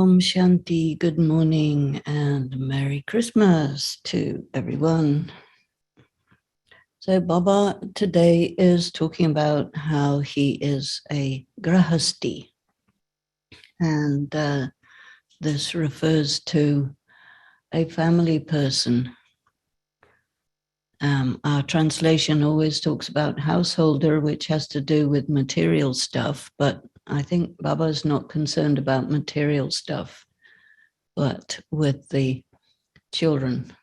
Om Shanti, good morning and Merry Christmas to everyone. So Baba today is talking about how he is a grahasti, and this refers to a family person. Our translation always talks about householder, which has to do with material stuff, but I think Baba's not concerned about material stuff, but with the children.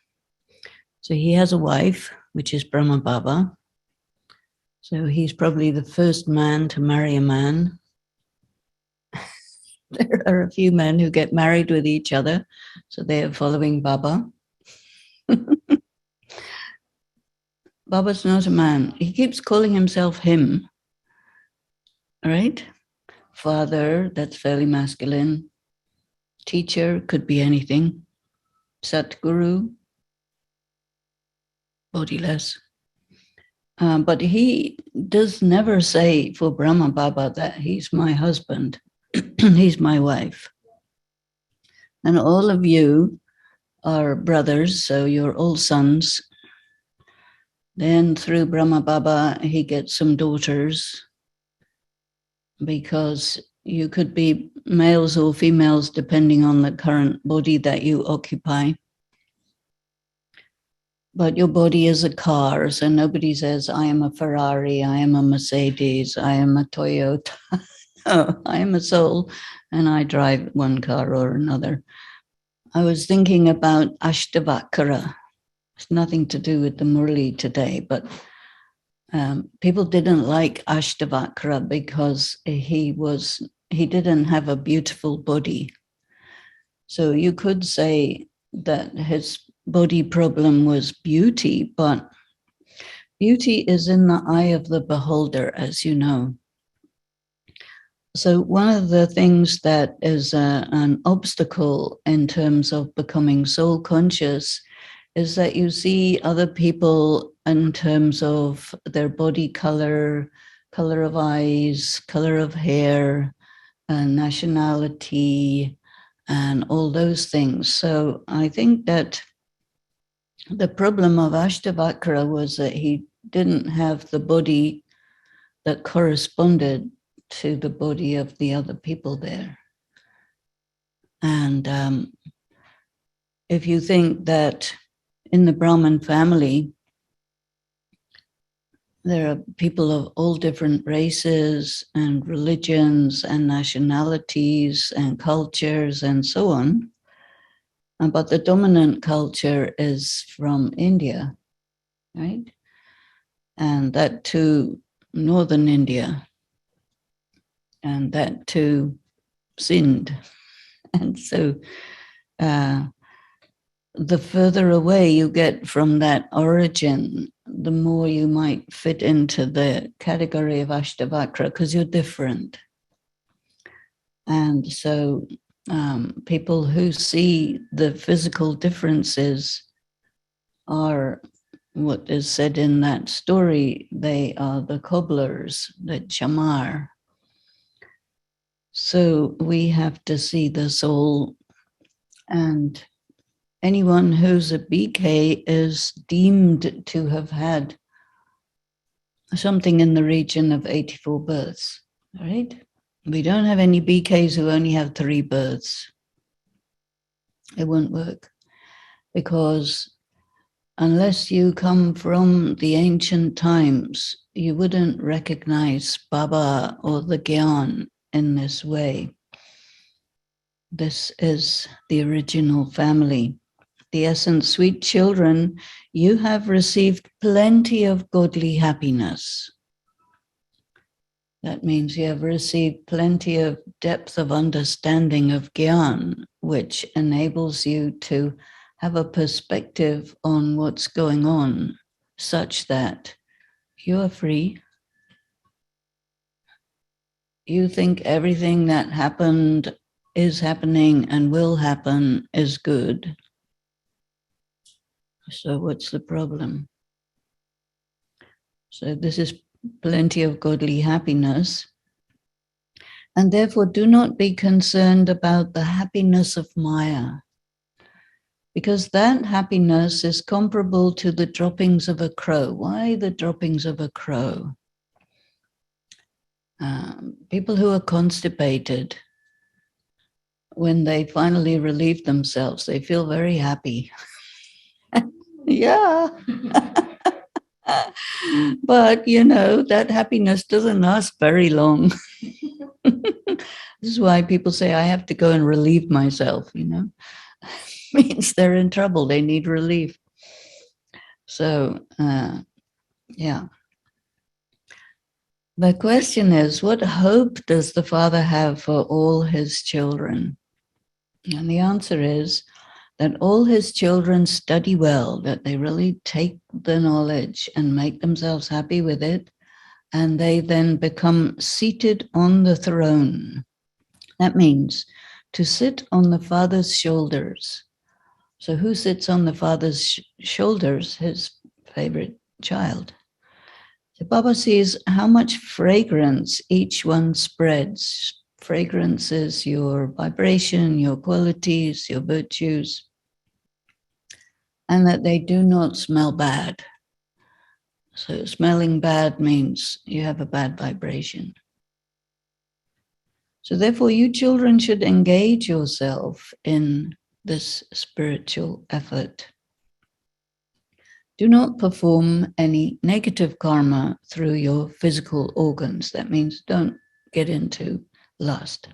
So he has a wife, which is Brahma Baba. So he's probably the first man to marry a man. There are a few men who get married with each other, so they are following Baba. Baba's not a man. He keeps calling himself him, right? Father, that's fairly masculine. Teacher, could be anything. Satguru, bodiless. But he does never say for Brahma Baba that he's my husband, he's my wife. And all of you are brothers, so you're all sons. Then through Brahma Baba, he gets some daughters, because you could be males or females depending on the current body that you occupy. But your body is a car, so nobody says, I am a Ferrari, I am a Mercedes, I am a Toyota. No, I am a soul, and I drive one car or another. I was thinking about Ashtavakra. It's nothing to do with the Murli today, but people didn't like Ashtavakra because he didn't have a beautiful body. So you could say that his body problem was beauty, but beauty is in the eye of the beholder, as you know. So one of the things that is an obstacle in terms of becoming soul conscious is that you see other people in terms of their body color, color of eyes, color of hair, nationality, and all those things. So I think that the problem of Ashtavakra was that he didn't have the body that corresponded to the body of the other people there. And if you think that in the Brahmin family, there are people of all different races and religions and nationalities and cultures and so on, but the dominant culture is from India, right? And that too, northern India, and that too, Sindh. And so the further away you get from that origin, the more you might fit into the category of Ashtavakra, because you're different. And so people who see the physical differences are what is said in that story, they are the cobblers, the chamar. So we have to see the soul, and anyone who's a BK is deemed to have had something in the region of 84 births, right? We don't have any BKs who only have 3 births. It won't work, because unless you come from the ancient times, you wouldn't recognize Baba or the Gyan in this way. This is the original family. The essence, sweet children, you have received plenty of godly happiness. That means you have received plenty of depth of understanding of Gyan, which enables you to have a perspective on what's going on, such that you are free. You think everything that happened, is happening, and will happen is good. So what's the problem? So this is plenty of godly happiness. And therefore, do not be concerned about the happiness of Maya, because that happiness is comparable to the droppings of a crow. Why the droppings of a crow? People who are constipated, when they finally relieve themselves, they feel very happy. Yeah. But, you know, that happiness doesn't last very long. This is why people say, I have to go and relieve myself, you know. Means they're in trouble. They need relief. So, yeah. The question is, what hope does the Father have for all his children? And the answer is that all his children study well, that they really take the knowledge and make themselves happy with it, and they then become seated on the throne. That means to sit on the Father's shoulders. So who sits on the Father's shoulders? His favorite child. So Baba sees how much fragrance each one spreads. Fragrance is your vibration, your qualities, your virtues, and that they do not smell bad. So smelling bad means you have a bad vibration. So therefore, you children should engage yourself in this spiritual effort. Do not perform any negative karma through your physical organs. That means don't get into lust.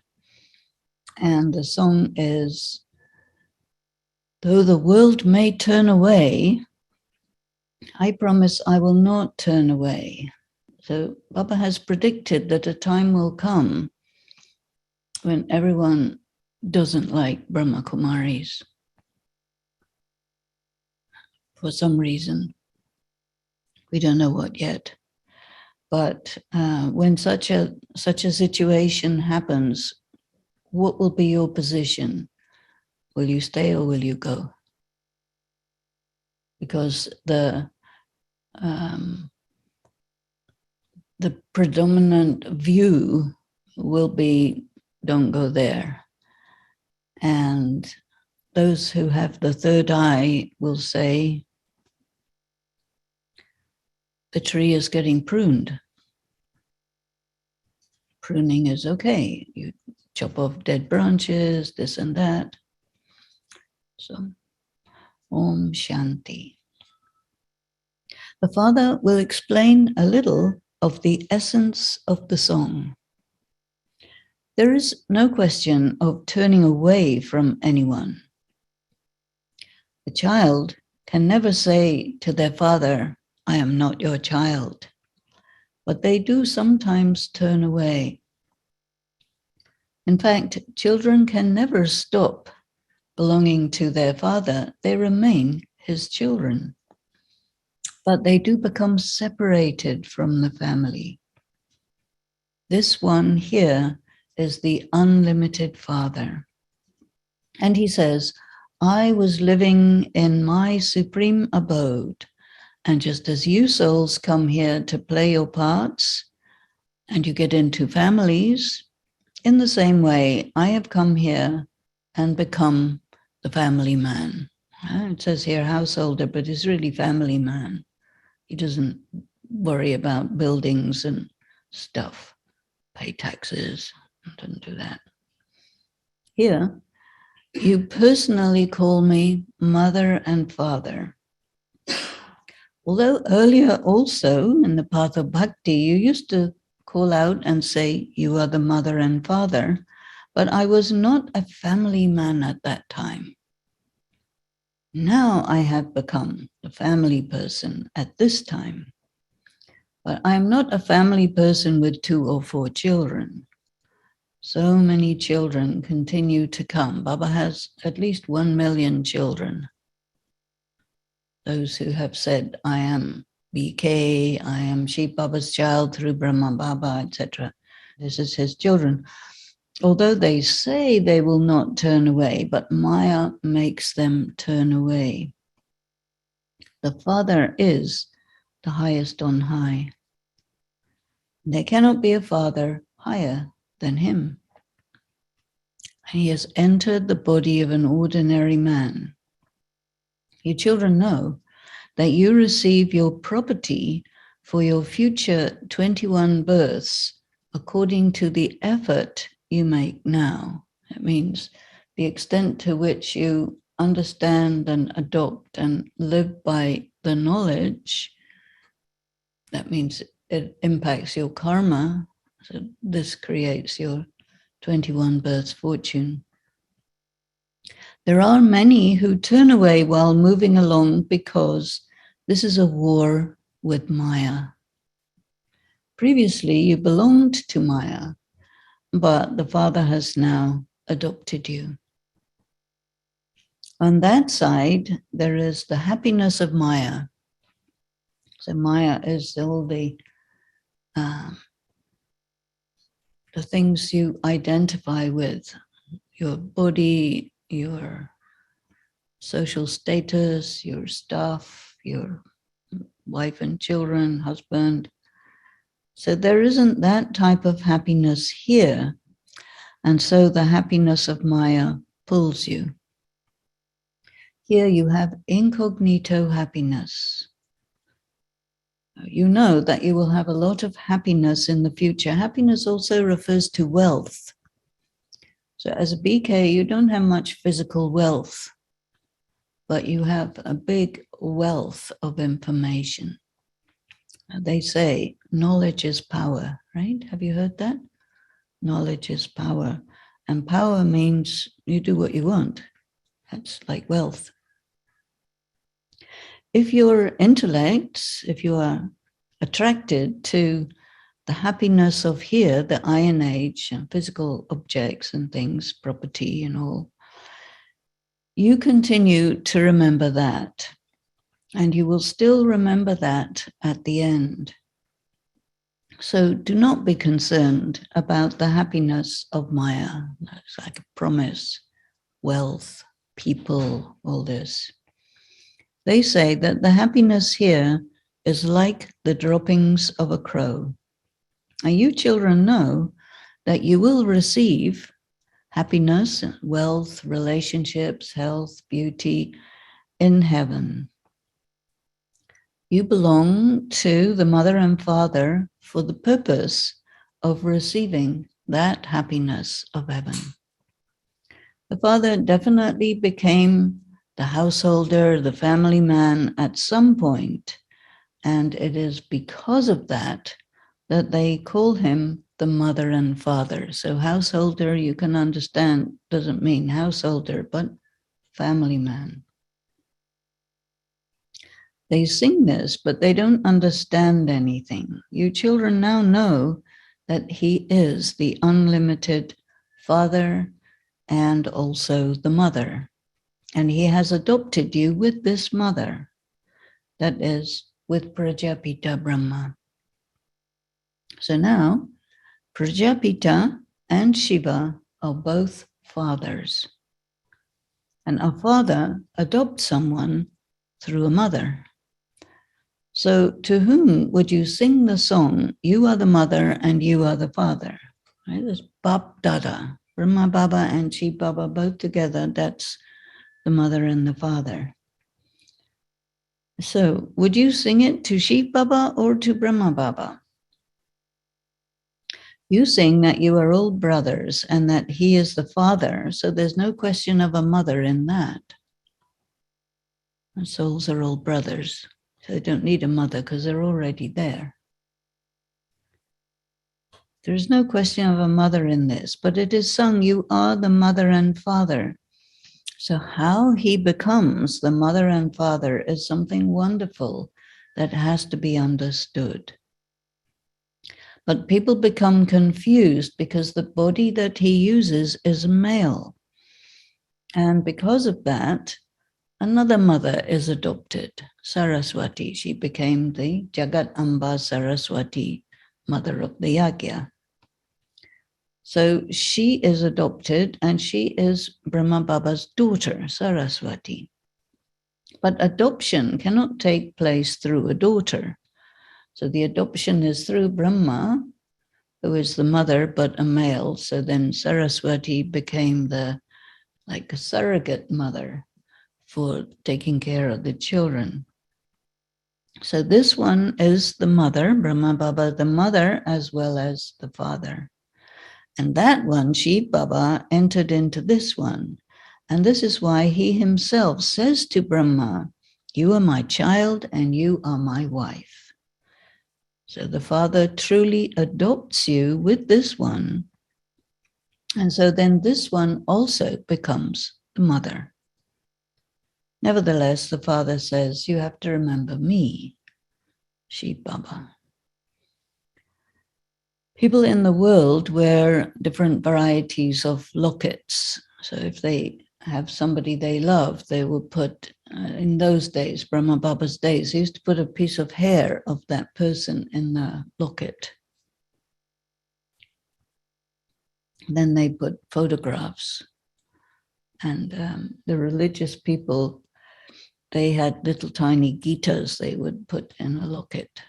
And the song is, though the world may turn away, I promise I will not turn away. So Baba has predicted that a time will come when everyone doesn't like Brahma Kumaris for some reason. We don't know what yet. But when such a situation happens, what will be your position? Will you stay or will you go? Because the predominant view will be, don't go there. And those who have the third eye will say, the tree is getting pruned. Pruning is okay. You chop off dead branches, this and that. So, Om Shanti. The Father will explain a little of the essence of the song. There is no question of turning away from anyone. The child can never say to their father, I am not your child, but they do sometimes turn away. In fact, children can never stop belonging to their father. They remain his children, but they do become separated from the family. This one here is the unlimited Father. And he says, I was living in my supreme abode, and just as you souls come here to play your parts, and you get into families, in the same way, I have come here and become the family man. It says here householder, but it's really family man. He doesn't worry about buildings and stuff, pay taxes, doesn't do that. Here, you personally call me mother and father. Although earlier also in the path of bhakti, you used to call out and say, you are the mother and father, but I was not a family man at that time. Now I have become a family person at this time, but I am not a family person with 2 or 4 children. So many children continue to come. Baba has at least 1 million children. Those who have said, I am BK, I am Sheep Baba's child through Brahma Baba, etc. This is his children. Although they say they will not turn away, but Maya makes them turn away. The Father is the highest on high. There cannot be a Father higher than him. He has entered the body of an ordinary man. Your children know that you receive your property for your future 21 births according to the effort you make now. That means the extent to which you understand and adopt and live by the knowledge. That means it impacts your karma. So this creates your 21 births fortune. There are many who turn away while moving along because this is a war with Maya. Previously, you belonged to Maya, but the Father has now adopted you. On that side, there is the happiness of Maya. So Maya is all the things you identify with, your body, your social status, your stuff, your wife and children, husband. So there isn't that type of happiness here. And so the happiness of Maya pulls you. Here you have incognito happiness. You know that you will have a lot of happiness in the future. Happiness also refers to wealth. So as a BK, you don't have much physical wealth, but you have a big wealth of information. They say knowledge is power, right? Have you heard that? Knowledge is power. And power means you do what you want. That's like wealth. If your intellect, if you are attracted to the happiness of here, the Iron Age, and physical objects and things, property and all, you continue to remember that. And you will still remember that at the end. So do not be concerned about the happiness of Maya. It's like a promise, wealth, people, all this. They say that the happiness here is like the droppings of a crow. And you children know that you will receive happiness, wealth, relationships, health, beauty in heaven. You belong to the mother and father for the purpose of receiving that happiness of heaven. The father definitely became the householder, the family man at some point, and it is because of that that they call him the mother and father. So householder, you can understand, doesn't mean householder, but family man. They sing this, but they don't understand anything. You children now know that he is the unlimited father and also the mother. And he has adopted you with this mother, that is, with Prajapita Brahma. So now, Prajapita and Shiva are both fathers. And a father adopts someone through a mother. So to whom would you sing the song, you are the mother and you are the father? Right? There's Bap Dada, Brahma Baba and Shiva Baba both together, that's the mother and the father. So would you sing it to Shiva Baba or to Brahma Baba? You sing that you are all brothers and that he is the father, so there's no question of a mother in that. Our souls are all brothers, so they don't need a mother because they're already there. There's no question of a mother in this, but it is sung, you are the mother and father. So how he becomes the mother and father is something wonderful that has to be understood. But people become confused because the body that he uses is male. And because of that, another mother is adopted, Saraswati. She became the Jagat Amba Saraswati, mother of the Yagya. So she is adopted and she is Brahma Baba's daughter, Saraswati. But adoption cannot take place through a daughter. So the adoption is through Brahma, who is the mother, but a male. So then Saraswati became like a surrogate mother for taking care of the children. So this one is the mother, Brahma Baba, the mother, as well as the father. And that one, Shiv Baba, entered into this one. And this is why he himself says to Brahma, "You are my child and you are my wife." So the father truly adopts you with this one. And so then this one also becomes the mother. Nevertheless, the father says, "You have to remember me, Shiv Baba." People in the world wear different varieties of lockets. So if they have somebody they love, they will put, in those days, Brahma Baba's days, they used to put a piece of hair of that person in the locket. Then they put photographs. And the religious people, they had little tiny Gitas they would put in a locket.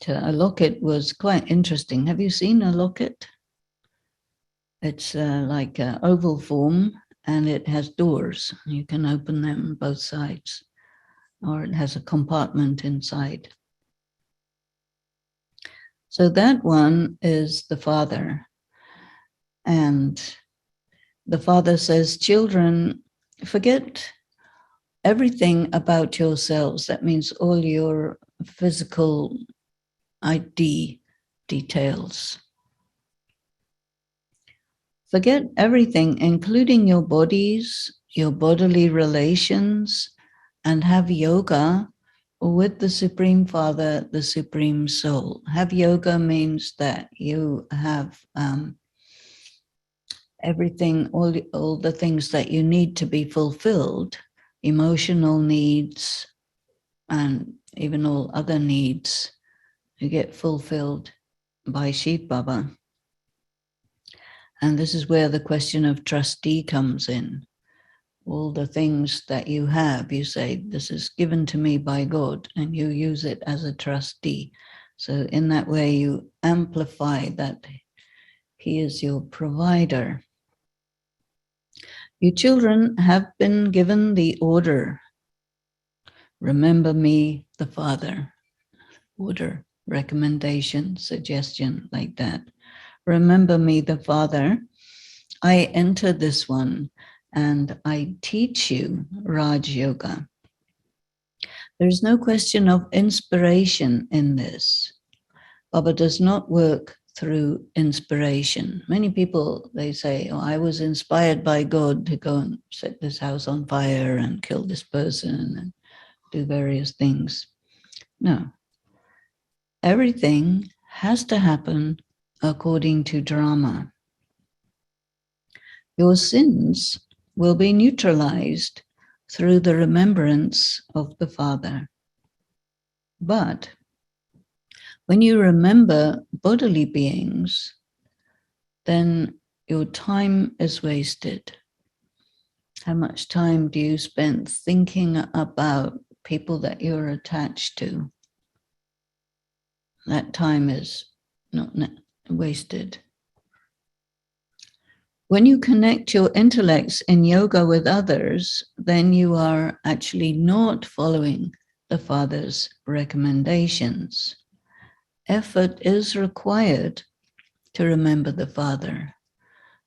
So a locket was quite interesting. Have you seen a locket? It's like an oval form, and it has doors. You can open them both sides, or it has a compartment inside. So that one is the father. And the father says, "Children, forget everything about yourselves." That means all your physical ID details. Forget everything, including your bodies, your bodily relations, and have yoga with the Supreme Father, the Supreme Soul. Have yoga means that you have everything, all the things that you need to be fulfilled, emotional needs, and even all other needs, you get fulfilled by Shiv Baba. And this is where the question of trustee comes in. All the things that you have, you say, "This is given to me by God," and you use it as a trustee. So in that way, you amplify that He is your provider. You children have been given the order, "Remember me, the Father." Order, recommendation, suggestion, like that. "Remember me, the Father. I enter this one and I teach you Raj Yoga." There's no question of inspiration in this. Baba does not work through inspiration. Many people, they say, "Oh, I was inspired by God to go and set this house on fire and kill this person and do various things." No. Everything has to happen according to drama. Your sins will be neutralized through the remembrance of the Father. But when you remember bodily beings, then your time is wasted. How much time do you spend thinking about people that you're attached to? That time is not wasted. When you connect your intellects in yoga with others, then you are actually not following the Father's recommendations. Effort is required to remember the Father.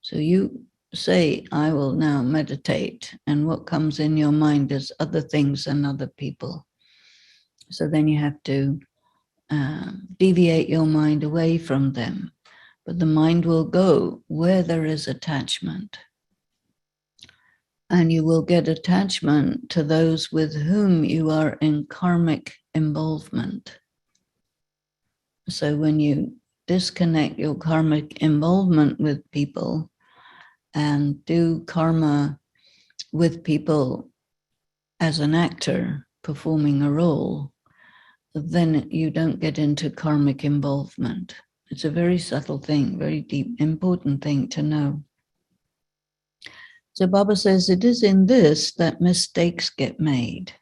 So you say, "I will now meditate," and what comes in your mind is other things and other people. So then you have to deviate your mind away from them. But the mind will go where there is attachment. And you will get attachment to those with whom you are in karmic involvement. So when you disconnect your karmic involvement with people and do karma with people as an actor performing a role, then you don't get into karmic involvement. It's a very subtle thing, very deep, important thing to know. So Baba says, it is in this that mistakes get made.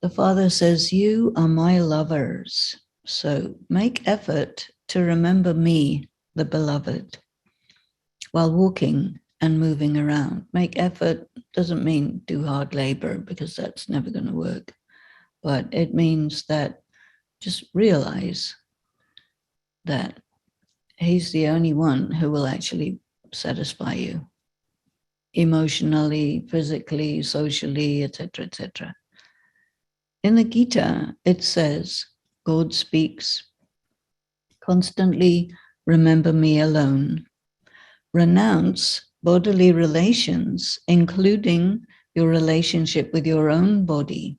The Father says, "You are my lovers. So make effort to remember me, the beloved, while walking and moving around. Make effort doesn't mean do hard labor, because that's never going to work. But it means that just realize that he's the only one who will actually satisfy you emotionally, physically, socially, etc., etc. In the Gita, it says, God speaks, constantly remember me alone. Renounce bodily relations, including your relationship with your own body,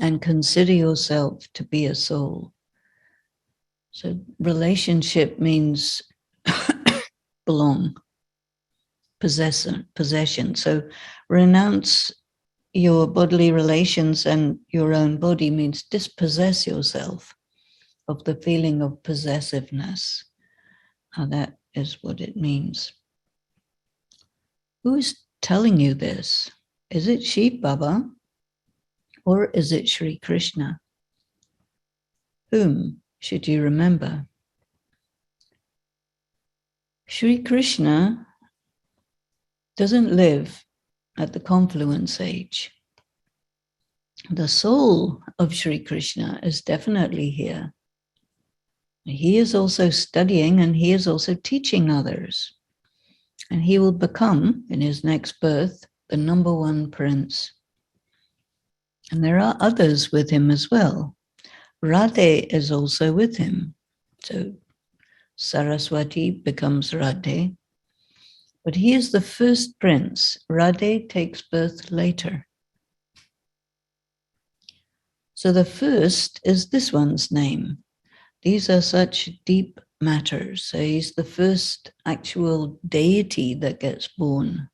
and consider yourself to be a soul. So relationship means belong, possession. So renounce your bodily relations and your own body means dispossess yourself of the feeling of possessiveness. That is what it means. Who is telling you this? Is it Shiv Baba or is it Sri Krishna? Whom should you remember? Sri Krishna doesn't live at the confluence age. The soul of Sri Krishna is definitely here. He is also studying and he is also teaching others. And he will become, in his next birth, the number one prince. And there are others with him as well. Radhe is also with him. So Saraswati becomes Radhe. But he is the first prince. Radhe takes birth later. So the first is this one's name. These are such deep matters. So he's the first actual deity that gets born.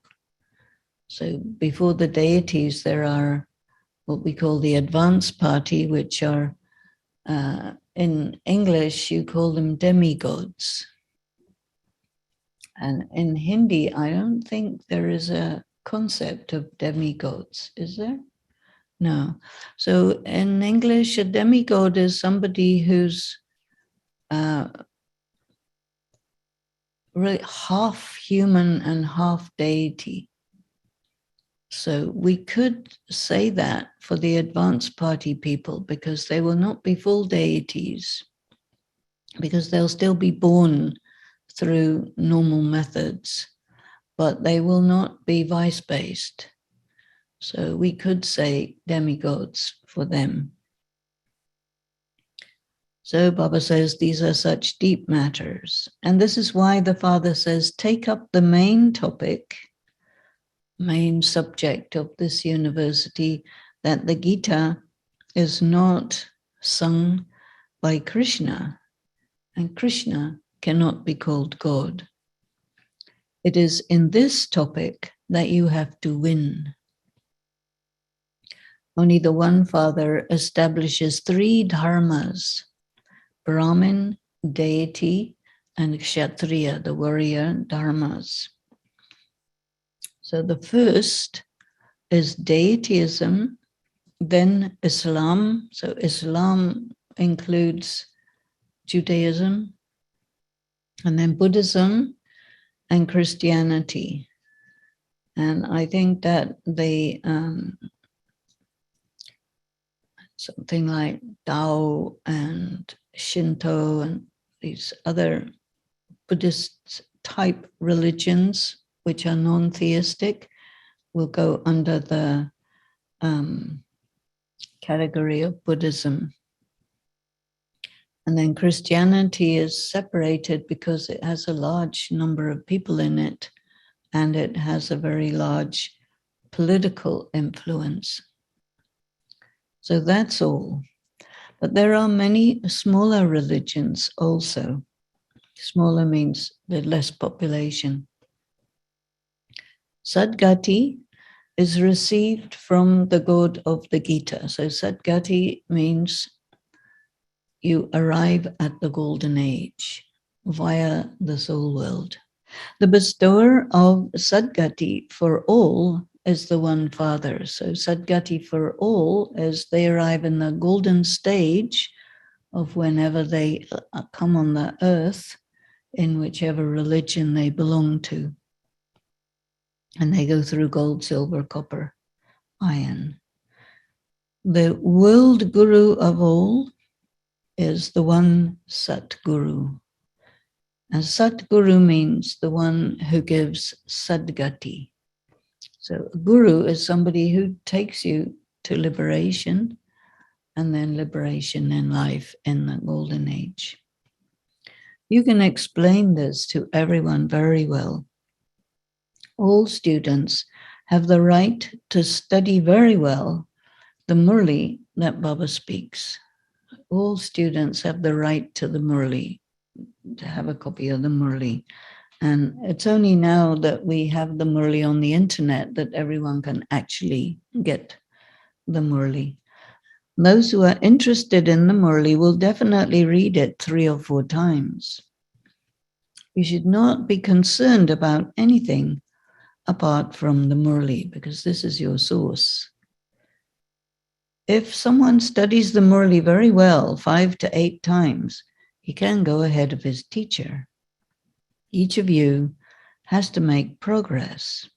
So before the deities, there are what we call the advance party, which are, in English, you call them demigods. And in Hindi, I don't think there is a concept of demigods, is there? No. So in English, a demigod is somebody who's really half human and half deity. So we could say that for the advanced party people, because they will not be full deities, because they'll still be born through normal methods, but they will not be vice-based. So we could say demigods for them. So Baba says these are such deep matters. And this is why the Father says, take up the main topic, main subject of this university, that the Gita is not sung by Krishna, and Krishna cannot be called God. It is in this topic that you have to win. Only the one Father establishes three dharmas: Brahmin, deity, and Kshatriya, the warrior dharmas. So the first is deityism, then Islam. So Islam includes Judaism, and then Buddhism and Christianity. And I think that the something like Tao and Shinto and these other Buddhist type religions, which are non-theistic, will go under the category of Buddhism. And then Christianity is separated because it has a large number of people in it, and it has a very large political influence. So that's all. But there are many smaller religions also. Smaller means the less population. Sadgati is received from the God of the Gita. So Sadgati means you arrive at the golden age via the soul world. The bestower of Sadgati for all is the one Father. So Sadgati for all is they arrive in the golden stage of whenever they come on the earth, in whichever religion they belong to. And they go through gold, silver, copper, iron. The world guru of all is the one Satguru. And Satguru means the one who gives Sadgati. So a guru is somebody who takes you to liberation and then liberation in life in the golden age. You can explain this to everyone very well. All students have the right to study very well the Murli that Baba speaks. All students have the right to the Murli, to have a copy of the Murli. And it's only now that we have the Murli on the internet that everyone can actually get the Murli. Those who are interested in the Murli will definitely read it 3 or 4 times. You should not be concerned about anything apart from the Murli, because this is your source. If someone studies the Murli very well 5 to 8 times, he can go ahead of his teacher. Each of you has to make progress.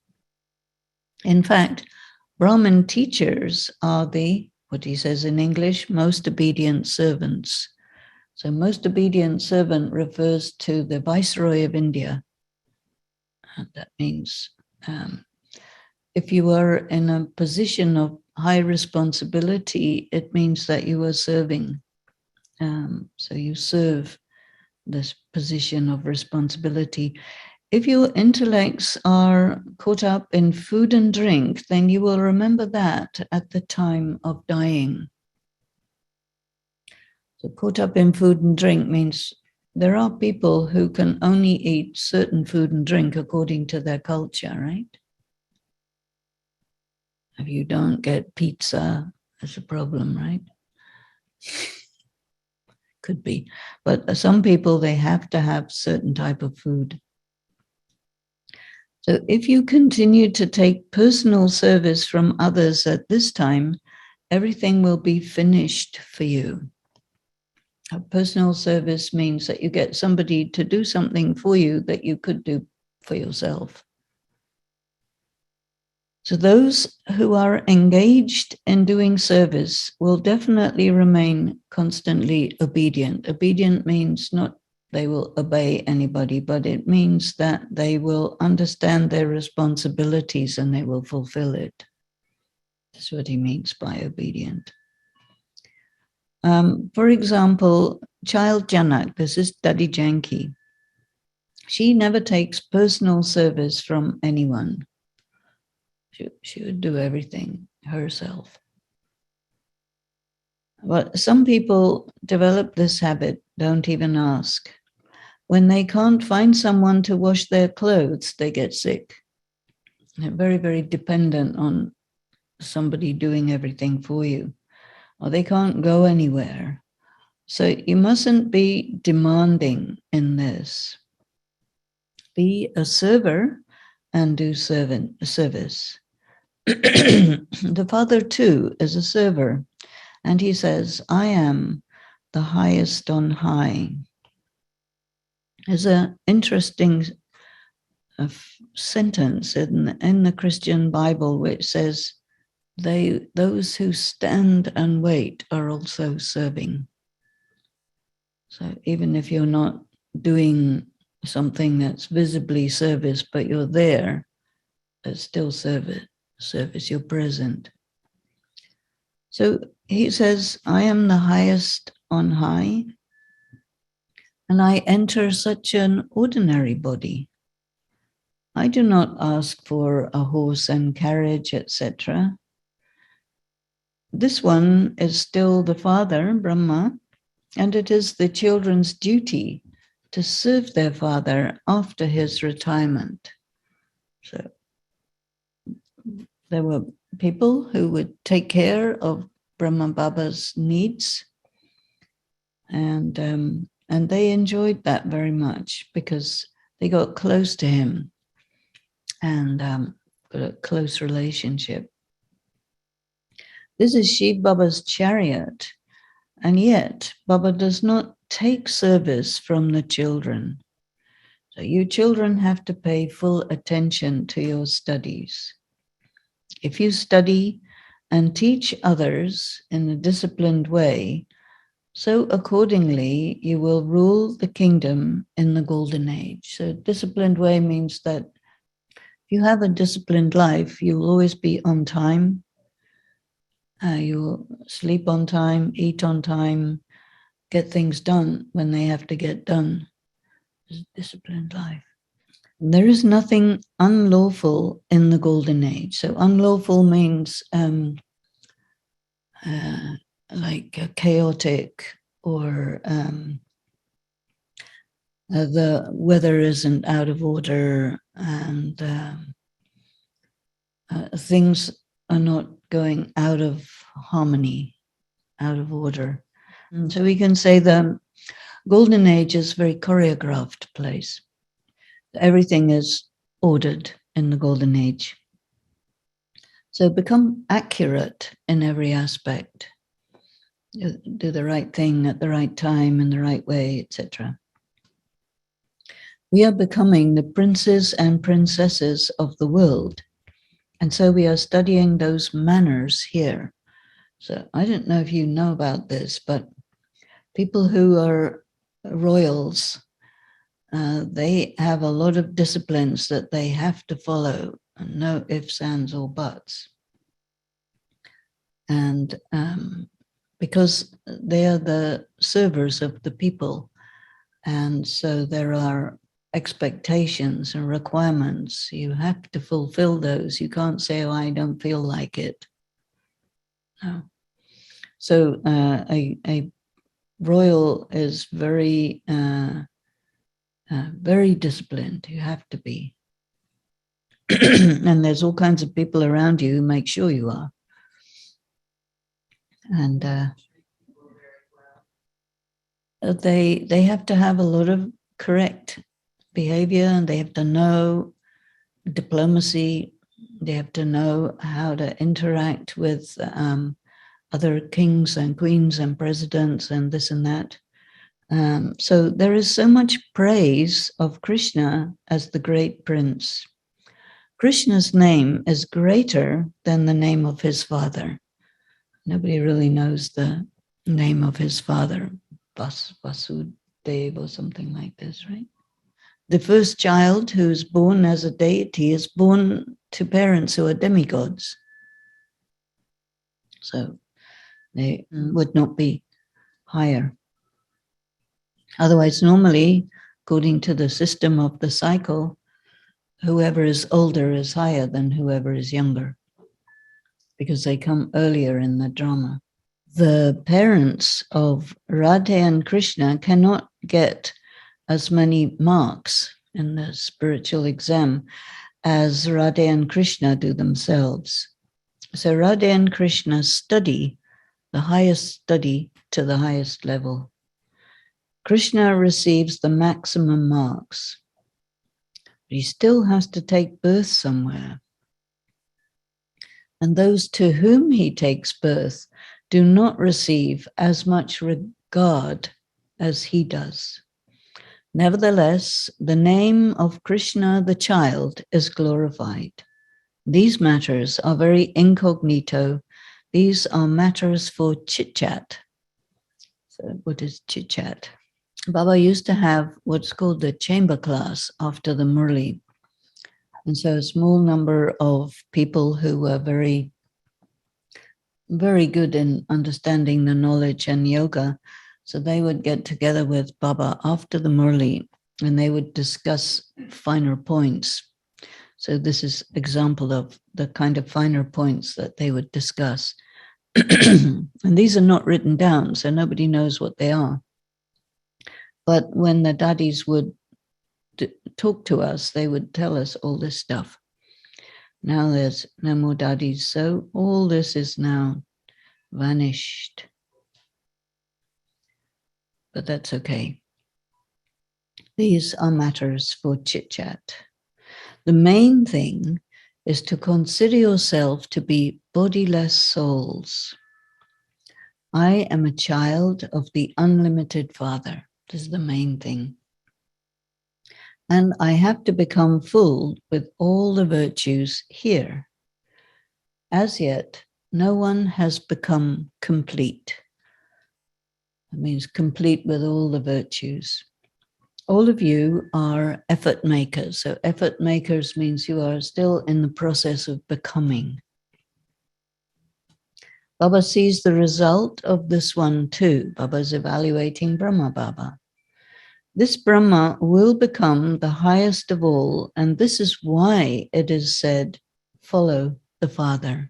In fact, Brahmin teachers are the, what he says in English, most obedient servants. So most obedient servant refers to the Viceroy of India. And that means if you are in a position of high responsibility, it means that you are serving. So you serve this position of responsibility. If your intellects are caught up in food and drink, then you will remember that at the time of dying. So caught up in food and drink means there are people who can only eat certain food and drink according to their culture, right? If you don't get pizza, it's a problem, right? Could be. But some people, they have to have certain type of food. So if you continue to take personal service from others at this time, everything will be finished for you. A personal service means that you get somebody to do something for you that you could do for yourself. So those who are engaged in doing service will definitely remain constantly obedient. Obedient means not they will obey anybody, but it means that they will understand their responsibilities and they will fulfill it. That's what he means by obedient. For example, child Janak, this is Dadi Janki. She never takes personal service from anyone. She would do everything herself. But some people develop this habit, don't even ask. When they can't find someone to wash their clothes, they get sick. They're very, very dependent on somebody doing everything for you, or they can't go anywhere. So you mustn't be demanding in this. Be a server and do service. The Father too is a server, and he says, I am the highest on high. There's an interesting sentence in the Christian Bible which says, those who stand and wait are also serving. So even if you're not doing something that's visibly service, but you're there, it's still service, you're present. So he says, I am the highest on high, and I enter such an ordinary body. I do not ask for a horse and carriage, etc. This one is still the father, Brahma, and it is the children's duty to serve their father after his retirement. So there were people who would take care of Brahma Baba's needs, and they enjoyed that very much because they got close to him and got a close relationship. This is Shiv Baba's chariot, And yet, Baba does not take service from the children. So you children have to pay full attention to your studies. If you study and teach others in a disciplined way, so accordingly you will rule the kingdom in the golden age. So disciplined way means that if you have a disciplined life, you'll always be on time. You'll sleep on time, eat on time, get things done when they have to get done. It's a disciplined life. There is nothing unlawful in the golden age. So unlawful means like chaotic, or the weather isn't out of order, and things are not going out of harmony, out of order. And so we can say the golden age is a very choreographed place. Everything is ordered in the golden age. So become accurate in every aspect. Do the right thing at the right time in the right way, etc. We are becoming the princes and princesses of the world. And so we are studying those manners here. So I don't know if you know about this, but people who are royals, they have a lot of disciplines that they have to follow, no ifs, ands, or buts. And because they are the servers of the people, and so there are expectations and requirements. You have to fulfill those. You can't say, oh, I don't feel like it. No. So a royal is very, very disciplined. You have to be. And there's all kinds of people around you who make sure you are. And they have to have a lot of correct behavior, and they have to know diplomacy. They have to know how to interact with other kings and queens and presidents and this and that. So there is so much praise of Krishna as the great prince. Krishna's name is greater than the name of his father. Nobody really knows the name of his father, Vasudev or something like this, right? The first child who's born as a deity is born to parents who are demigods. So they would not be higher. Otherwise, normally, according to the system of the cycle, whoever is older is higher than whoever is younger, because they come earlier in the drama. The parents of Radha and Krishna cannot get as many marks in the spiritual exam as Radha and Krishna do themselves. So Radha and Krishna study the highest study to the highest level. Krishna receives the maximum marks, but he still has to take birth somewhere. And those to whom he takes birth do not receive as much regard as he does. Nevertheless, the name of Krishna the child is glorified. These matters are very incognito. These are matters for chit-chat. So what is chit-chat? Baba used to have what's called the chamber class after the Murli. And so a small number of people who were very, very good in understanding the knowledge and yoga, so they would get together with Baba after the Murli, and they would discuss finer points. So this is example of the kind of finer points that they would discuss. And these are not written down, so nobody knows what they are. But when the daddies would talk to us, they would tell us all this stuff. Now there's no more daddies, so all this is now vanished. But that's okay. These are matters for chit-chat. The main thing is to consider yourself to be bodiless souls. I am a child of the unlimited Father. This is the main thing. And I have to become full with all the virtues here. As yet, no one has become complete. That means complete with all the virtues. All of you are effort makers. So effort makers means you are still in the process of becoming. Baba sees the result of this one too. Baba is evaluating Brahma Baba. This Brahma will become the highest of all, and this is why it is said, follow the Father.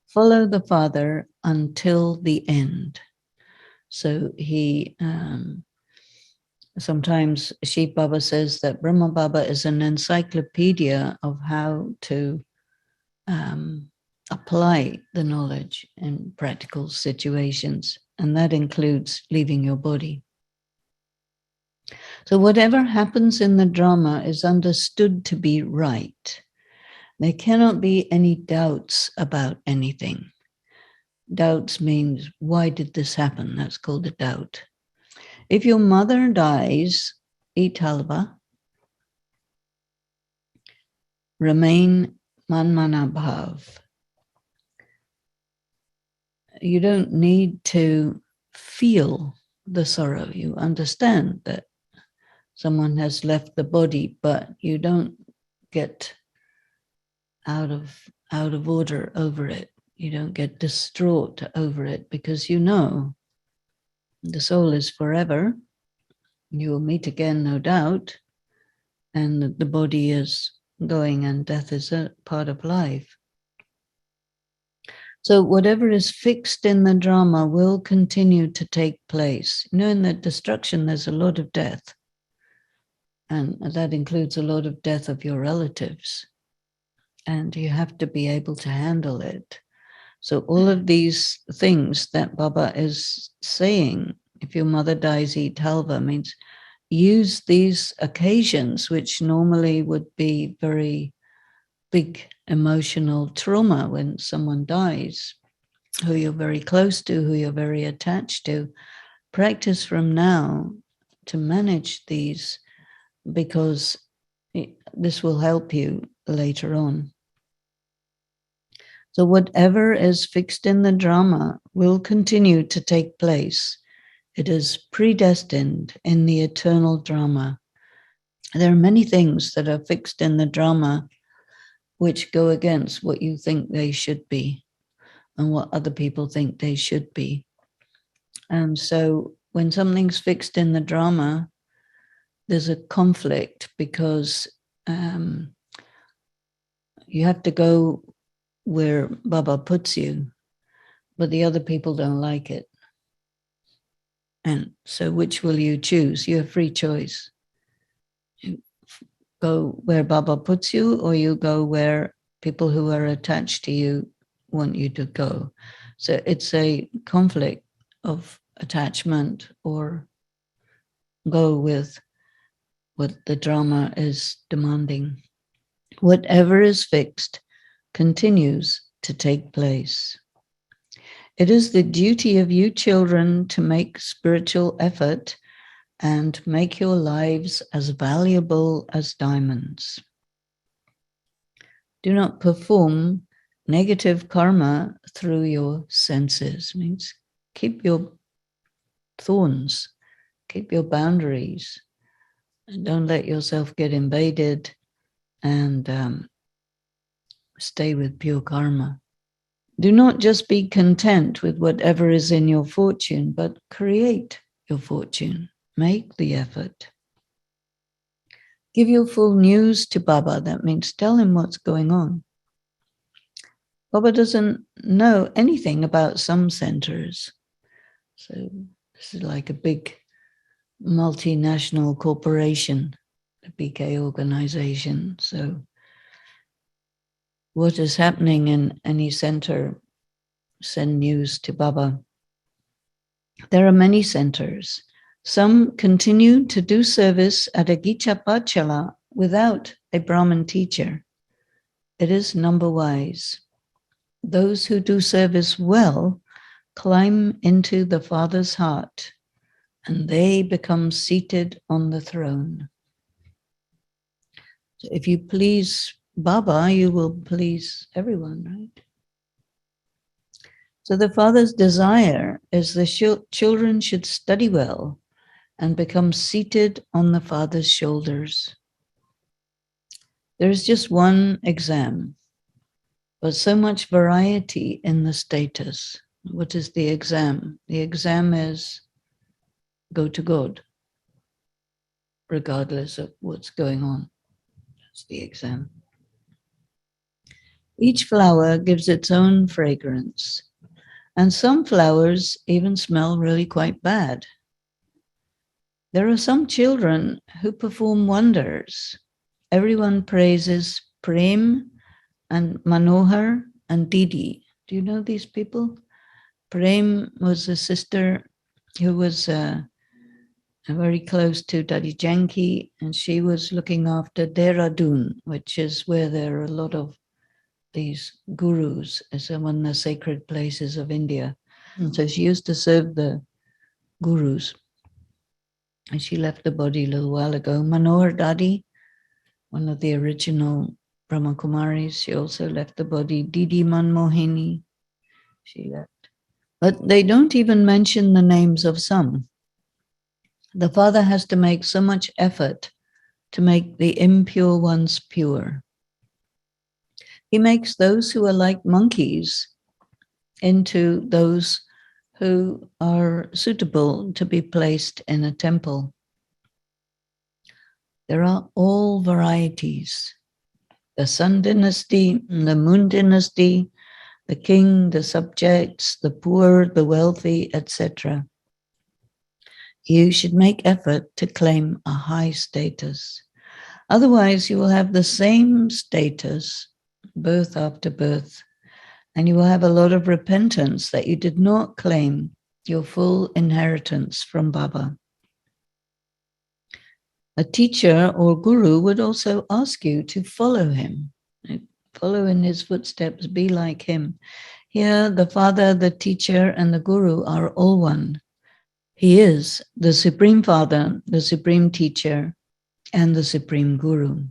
Follow the Father until the end. So he, sometimes Shiv Baba says that Brahma Baba is an encyclopedia of how to apply the knowledge in practical situations, and that includes leaving your body. So whatever happens in the drama is understood to be right. There cannot be any doubts about anything. Doubts means, why did this happen? That's called a doubt. If your mother dies, eat halva, remain manmanabhav. You don't need to feel the sorrow. You understand that someone has left the body, but you don't get out of order over it. You don't get distraught over it, because you know the soul is forever. You will meet again, no doubt, and the body is going and death is a part of life. So whatever is fixed in the drama will continue to take place. You know, in the destruction, there's a lot of death. And that includes a lot of death of your relatives. And you have to be able to handle it. So all of these things that Baba is saying, if your mother dies, eat halva, means use these occasions, which normally would be very big emotional trauma when someone dies, who you're very close to, who you're very attached to. Practice from now to manage these, because this will help you later on. So whatever is fixed in the drama will continue to take place. It is predestined in the eternal drama. There are many things that are fixed in the drama which go against what you think they should be and what other people think they should be. And so when something's fixed in the drama, there's a conflict, because you have to go where Baba puts you, but the other people don't like it. And so which will you choose? You have free choice. You go where Baba puts you, or you go where people who are attached to you want you to go. So it's a conflict of attachment, or go with what the drama is demanding. Whatever is fixed continues to take place. It is the duty of you children to make spiritual effort and make your lives as valuable as diamonds. Do not perform negative karma through your senses. Means keep your thorns, keep your boundaries, and don't let yourself get invaded, and stay with pure karma. Do not just be content with whatever is in your fortune, but create your fortune. Make the effort. Give your full news to Baba. That means tell him what's going on. Baba doesn't know anything about some centers. So this is like a big multinational corporation, the BK organization. So what is happening in any center, send news to Baba. There are many centers. Some continue to do service at a Gicha Pachala without a Brahmin teacher. It is number wise. Those who do service well climb into the Father's heart, and they become seated on the throne. So if you please Baba, you will please everyone, right? So the Father's desire is the children should study well and become seated on the Father's shoulders. There is just one exam, but so much variety in the status. What is the exam? The exam is go to God, regardless of what's going on. That's the exam. Each flower gives its own fragrance, and some flowers even smell really quite bad. There are some children who perform wonders. Everyone praises Prem and Manohar and Didi. Do you know these people? Prem was a sister who was very close to Dadi Janki, and she was looking after Dehradun, which is where there are a lot of these gurus, as one of the sacred places of India. So she used to serve the gurus. And she left the body a little while ago. Manohar Dadi, one of the original Brahma Kumaris, she also left the body. Didi Manmohini, she left. But they don't even mention the names of some. The Father has to make so much effort to make the impure ones pure. He makes those who are like monkeys into those who are suitable to be placed in a temple. There are all varieties. The Sun dynasty, the Moon dynasty, the king, the subjects, the poor, the wealthy, etc. You should make effort to claim a high status. Otherwise, you will have the same status birth after birth, and you will have a lot of repentance that you did not claim your full inheritance from Baba. A teacher or guru would also ask you to follow him, follow in his footsteps, be like him. Here, the Father, the teacher, and the guru are all one. He is the Supreme Father, the Supreme Teacher, and the Supreme Guru.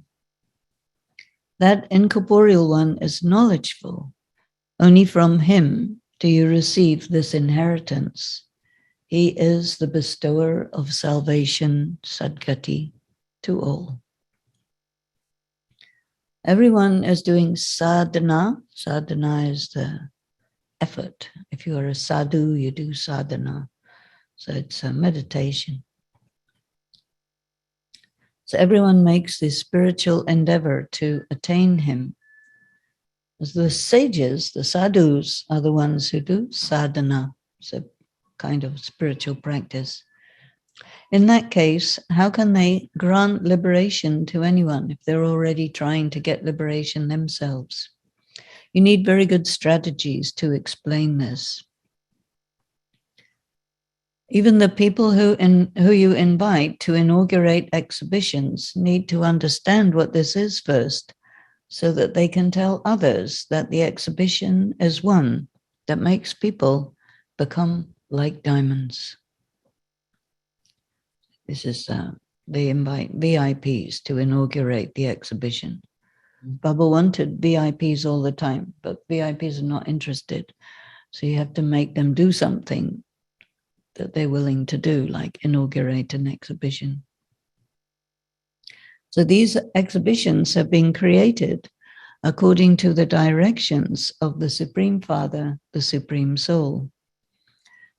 That incorporeal one is knowledgeful. Only from him do you receive this inheritance. He is the bestower of salvation, Sadgati, to all. Everyone is doing sadhana. Sadhana is the effort. If you are a sadhu, you do sadhana. So it's a meditation. So everyone makes this spiritual endeavor to attain him. As the sages, the sadhus, are the ones who do sadhana. It's a kind of spiritual practice. In that case, how can they grant liberation to anyone if they're already trying to get liberation themselves? You need very good strategies to explain this. Even the people who you invite to inaugurate exhibitions need to understand what this is first, so that they can tell others that the exhibition is one that makes people become like diamonds. This is, they invite VIPs to inaugurate the exhibition. Baba wanted VIPs all the time, but VIPs are not interested. So you have to make them do something that they're willing to do, like inaugurate an exhibition. So these exhibitions have been created according to the directions of the Supreme Father, the Supreme Soul.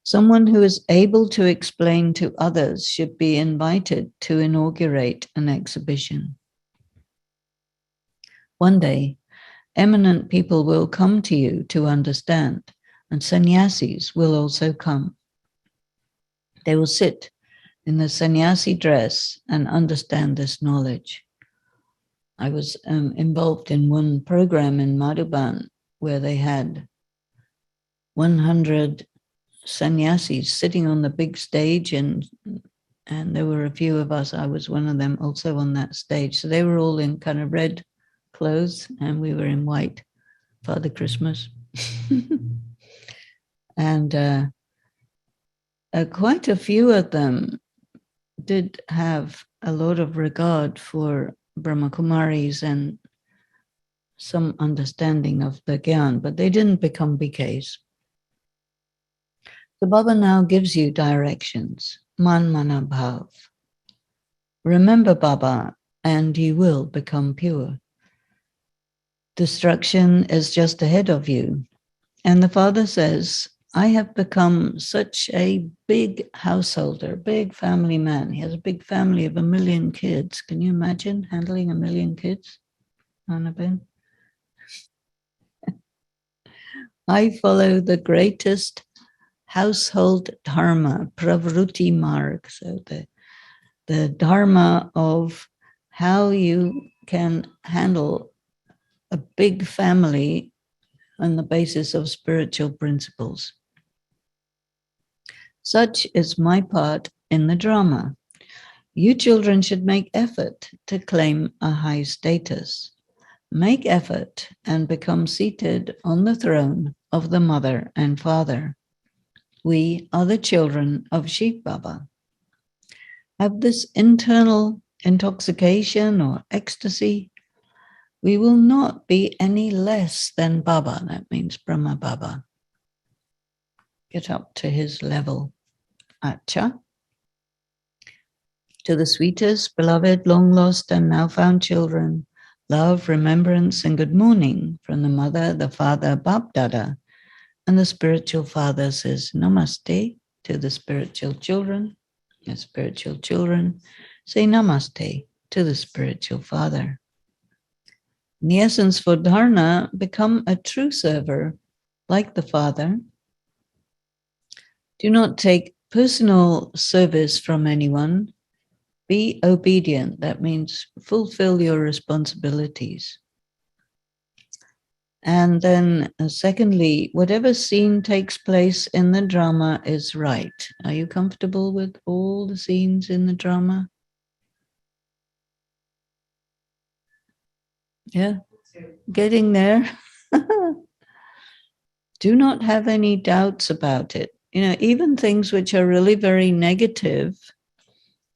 Someone who is able to explain to others should be invited to inaugurate an exhibition. One day, eminent people will come to you to understand, and sannyasis will also come. They will sit in the sannyasi dress and understand this knowledge. I was involved in one program in Madhuban where they had 100 sannyasis sitting on the big stage, and there were a few of us. I was one of them also on that stage. So they were all in kind of red clothes and we were in white, Father Christmas. And quite a few of them did have a lot of regard for Brahma Kumaris and some understanding of the Gyan, but they didn't become BKs. So Baba now gives you directions. Man mana bhav. Remember Baba and you will become pure. Destruction is just ahead of you. And the father says, I have become such a big householder, big family man. He has a big family of 1 million kids. Can you imagine handling 1 million kids, Annabelle? I follow the greatest household dharma, pravruti marg. So the dharma of how you can handle a big family on the basis of spiritual principles. Such is my part in the drama. You children should make effort to claim a high status. Make effort and become seated on the throne of the mother and father. We are the children of Shiv Baba. Have this internal intoxication or ecstasy. We will not be any less than Baba. That means Brahma Baba. Get up to his level. Acha. To the sweetest, beloved, long lost, and now found children, love, remembrance, and good morning from the mother, the father, Bab Dada. And the spiritual father says, Namaste to the spiritual children. The spiritual children say Namaste to the spiritual father. In the essence, for dharna, become a true server like the father. Do not take personal service from anyone. Be obedient. That means fulfill your responsibilities. And then secondly, whatever scene takes place in the drama is right. Are you comfortable with all the scenes in the drama? Yeah, getting there. Do not have any doubts about it. You know, even things which are really very negative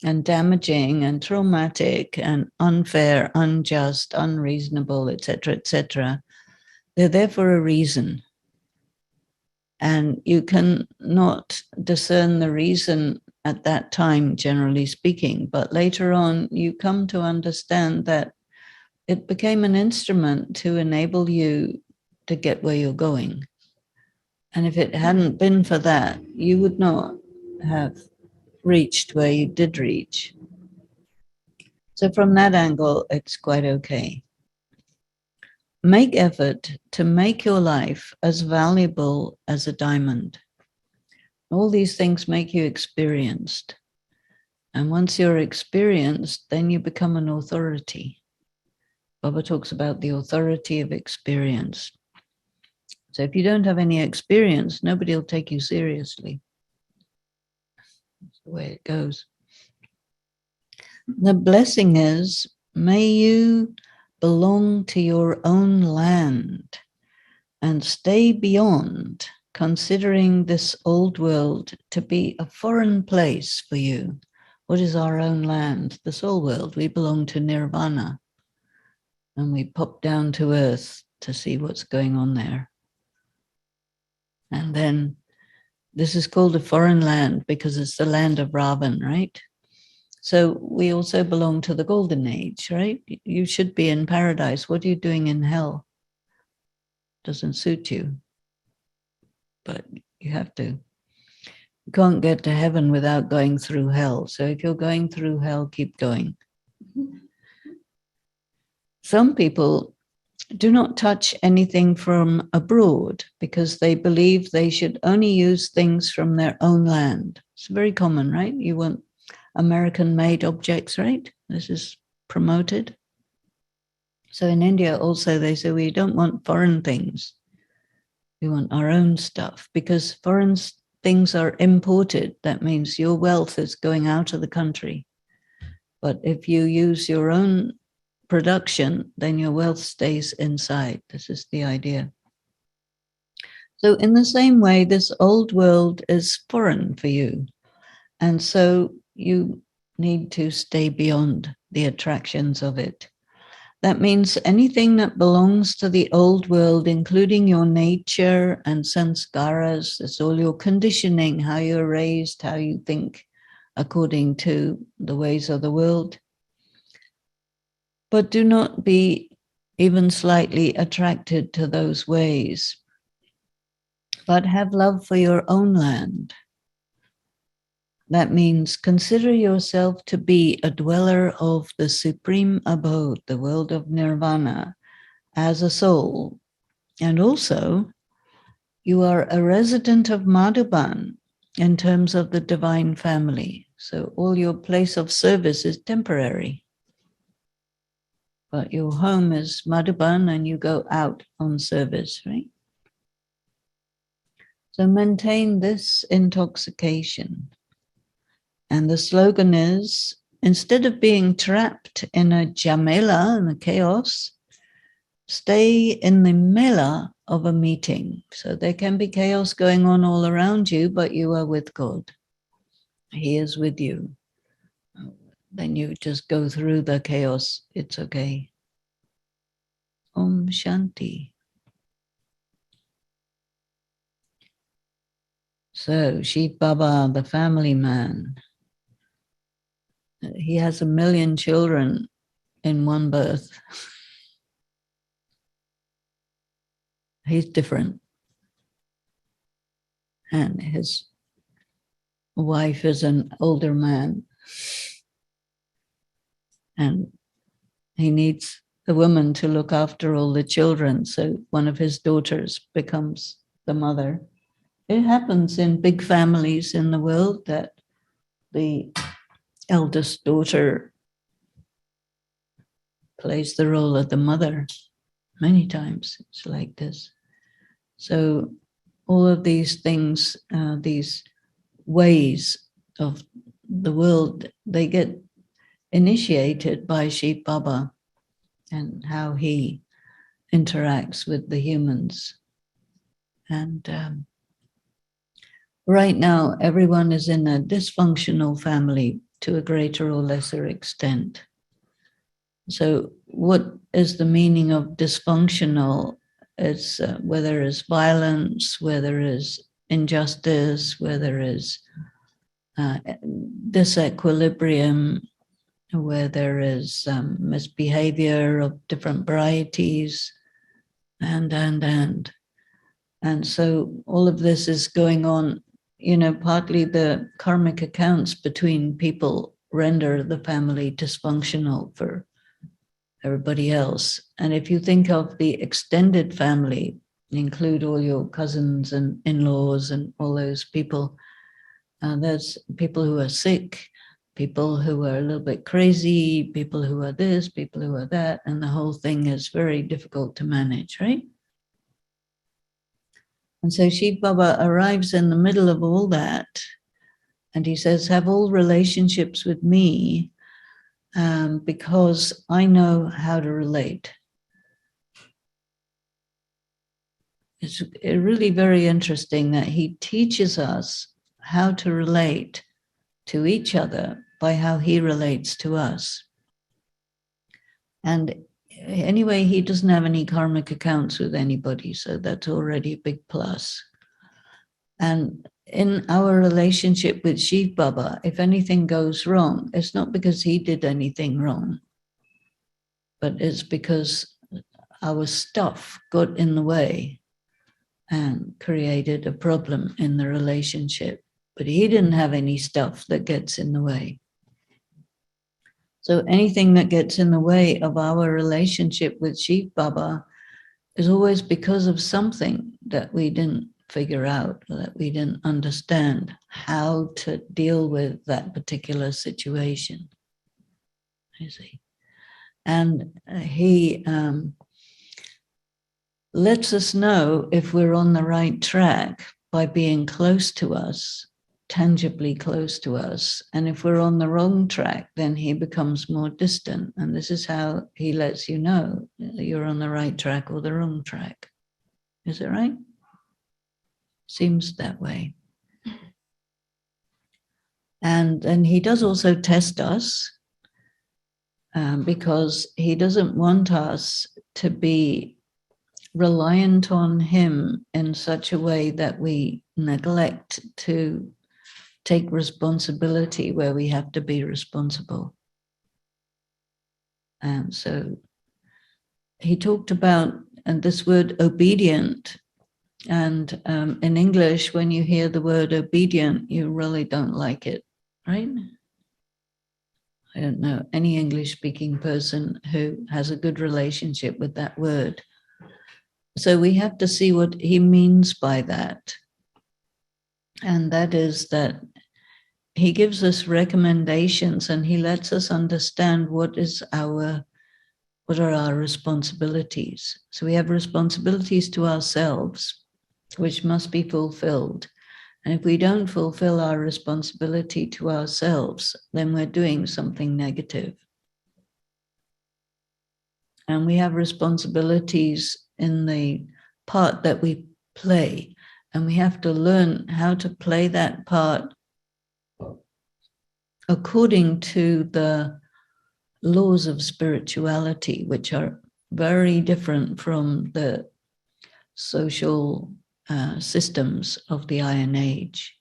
and damaging and traumatic and unfair, unjust, unreasonable, etc., they're there for a reason. And you can not discern the reason at that time, generally speaking, but later on you come to understand that it became an instrument to enable you to get where you're going. And if it hadn't been for that, you would not have reached where you did reach. So from that angle, it's quite okay. Make effort to make your life as valuable as a diamond. All these things make you experienced. And once you're experienced, then you become an authority. Baba talks about the authority of experience. So if you don't have any experience, nobody will take you seriously. That's the way it goes. The blessing is, may you belong to your own land and stay beyond considering this old world to be a foreign place for you. What is our own land? The soul world. We belong to nirvana. And we pop down to earth to see what's going on there. And then this is called a foreign land because it's the land of Ravan, right? So we also belong to the golden age, right? You should be in paradise. What are you doing in hell? Doesn't suit you. But you have to. You can't get to heaven without going through hell. So if you're going through hell, keep going. Some people do not touch anything from abroad because they believe they should only use things from their own land. It's very common, right? You want American-made objects, right? This is promoted. So in India also they say we don't want foreign things. We want our own stuff because foreign things are imported. That means your wealth is going out of the country. But if you use your own production, then your wealth stays inside. This is the idea. So in the same way, this old world is foreign for you. And so you need to stay beyond the attractions of it. That means anything that belongs to the old world, including your nature and sanskaras, it's all your conditioning, how you're raised, how you think according to the ways of the world. But do not be even slightly attracted to those ways, but have love for your own land. That means consider yourself to be a dweller of the supreme abode, the world of nirvana, as a soul. And also, you are a resident of Madhuban in terms of the divine family. So all your place of service is temporary. But your home is Madhuban and you go out on service, right? So maintain this intoxication. And the slogan is, instead of being trapped in a jamela, in a chaos, stay in the mela of a meeting. So there can be chaos going on all around you, but you are with God. He is with you. Then you just go through the chaos. It's okay. Om Shanti. So Shiv Baba, the family man, he has 1 million children in one birth. He's different. And his wife is an older man. And he needs the woman to look after all the children. So one of his daughters becomes the mother. It happens in big families in the world that the eldest daughter plays the role of the mother. Many times it's like this. So all of these things, these ways of the world, they get initiated by Shiv Baba and how he interacts with the humans. And right now, everyone is in a dysfunctional family to a greater or lesser extent. So what is the meaning of dysfunctional? It's whether it's violence, whether it's injustice, whether it's disequilibrium, where there is misbehavior of different varieties, and so all of this is going on. You know, partly the karmic accounts between people render the family dysfunctional for everybody else. And if you think of the extended family, include all your cousins and in-laws and all those people, there's people who are sick, people who are a little bit crazy, people who are this, people who are that, and the whole thing is very difficult to manage, right? And so Shiv Baba arrives in the middle of all that, and he says, have all relationships with me because I know how to relate. It's really very interesting that he teaches us how to relate to each other by how he relates to us. And anyway, he doesn't have any karmic accounts with anybody, so that's already a big plus. And in our relationship with Shiv Baba, if anything goes wrong, it's not because he did anything wrong, but it's because our stuff got in the way and created a problem in the relationship. But he didn't have any stuff that gets in the way. So anything that gets in the way of our relationship with Shiv Baba is always because of something that we didn't figure out, that we didn't understand how to deal with that particular situation. You see. And he lets us know if we're on the right track by being close to us, tangibly close to us. And if we're on the wrong track, then he becomes more distant. And this is how he lets you know you're on the right track or the wrong track. Is it right? Seems that way. And he does also test us because he doesn't want us to be reliant on him in such a way that we neglect to take responsibility where we have to be responsible. And so he talked about, and this word obedient, and in English, when you hear the word obedient, you really don't like it, right? I don't know any English-speaking person who has a good relationship with that word. So we have to see what he means by that. And that is that he gives us recommendations and he lets us understand what are our responsibilities. So we have responsibilities to ourselves, which must be fulfilled. And if we don't fulfill our responsibility to ourselves, then we're doing something negative. And we have responsibilities in the part that we play. And we have to learn how to play that part according to the laws of spirituality, which are very different from the social systems of the Iron Age.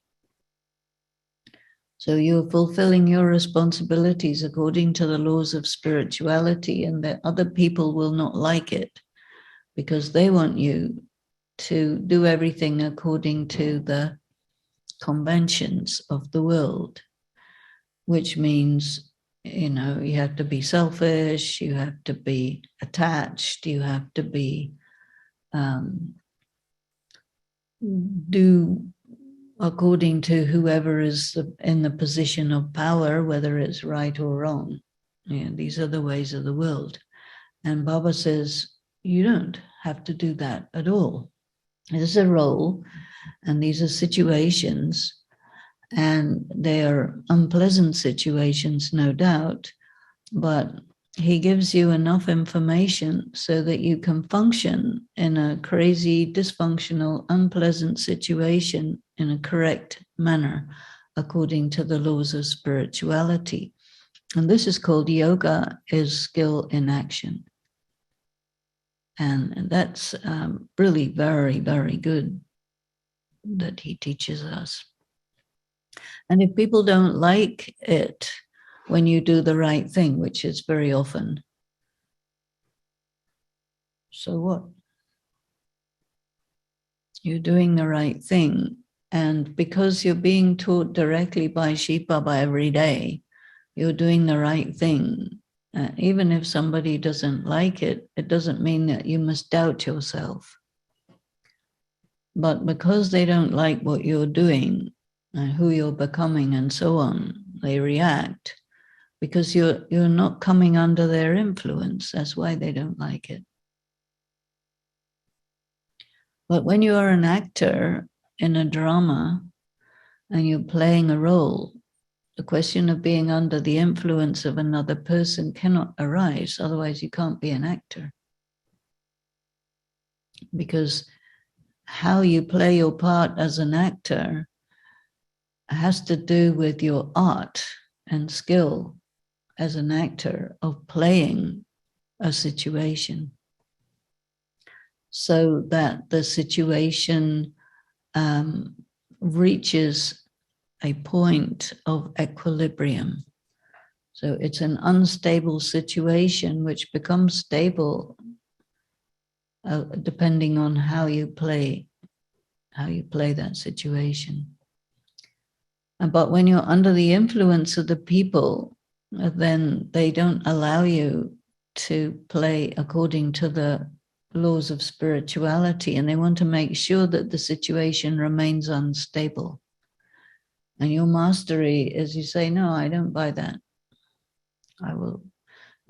So you're fulfilling your responsibilities according to the laws of spirituality, and that other people will not like it because they want you to do everything according to the conventions of the world, which means, you have to be selfish, you have to be attached, you have to be do according to whoever is in the position of power, whether it's right or wrong. These are the ways of the world. And Baba says, you don't have to do that at all. This is a role, and these are situations, and they are unpleasant situations, no doubt, but he gives you enough information so that you can function in a crazy, dysfunctional, unpleasant situation in a correct manner according to the laws of spirituality. And this is called yoga, is skill in action. And that's really very, very good that he teaches us. And if people don't like it when you do the right thing, which is very often, so what? You're doing the right thing. And because you're being taught directly by Shiv Baba every day, you're doing the right thing. Even if somebody doesn't like it, it doesn't mean that you must doubt yourself. But because they don't like what you're doing, who you're becoming, and so on, they react because you're not coming under their influence. That's why they don't like it. But when you are an actor in a drama and you're playing a role, the question of being under the influence of another person cannot arise. Otherwise, you can't be an actor. Because how you play your part as an actor has to do with your art and skill as an actor of playing a situation so that the situation reaches a point of equilibrium. So it's an unstable situation which becomes stable depending on how you play that situation. But when you're under the influence of the people, then they don't allow you to play according to the laws of spirituality, and they want to make sure that the situation remains unstable. And your mastery is you say, no, I don't buy that. I will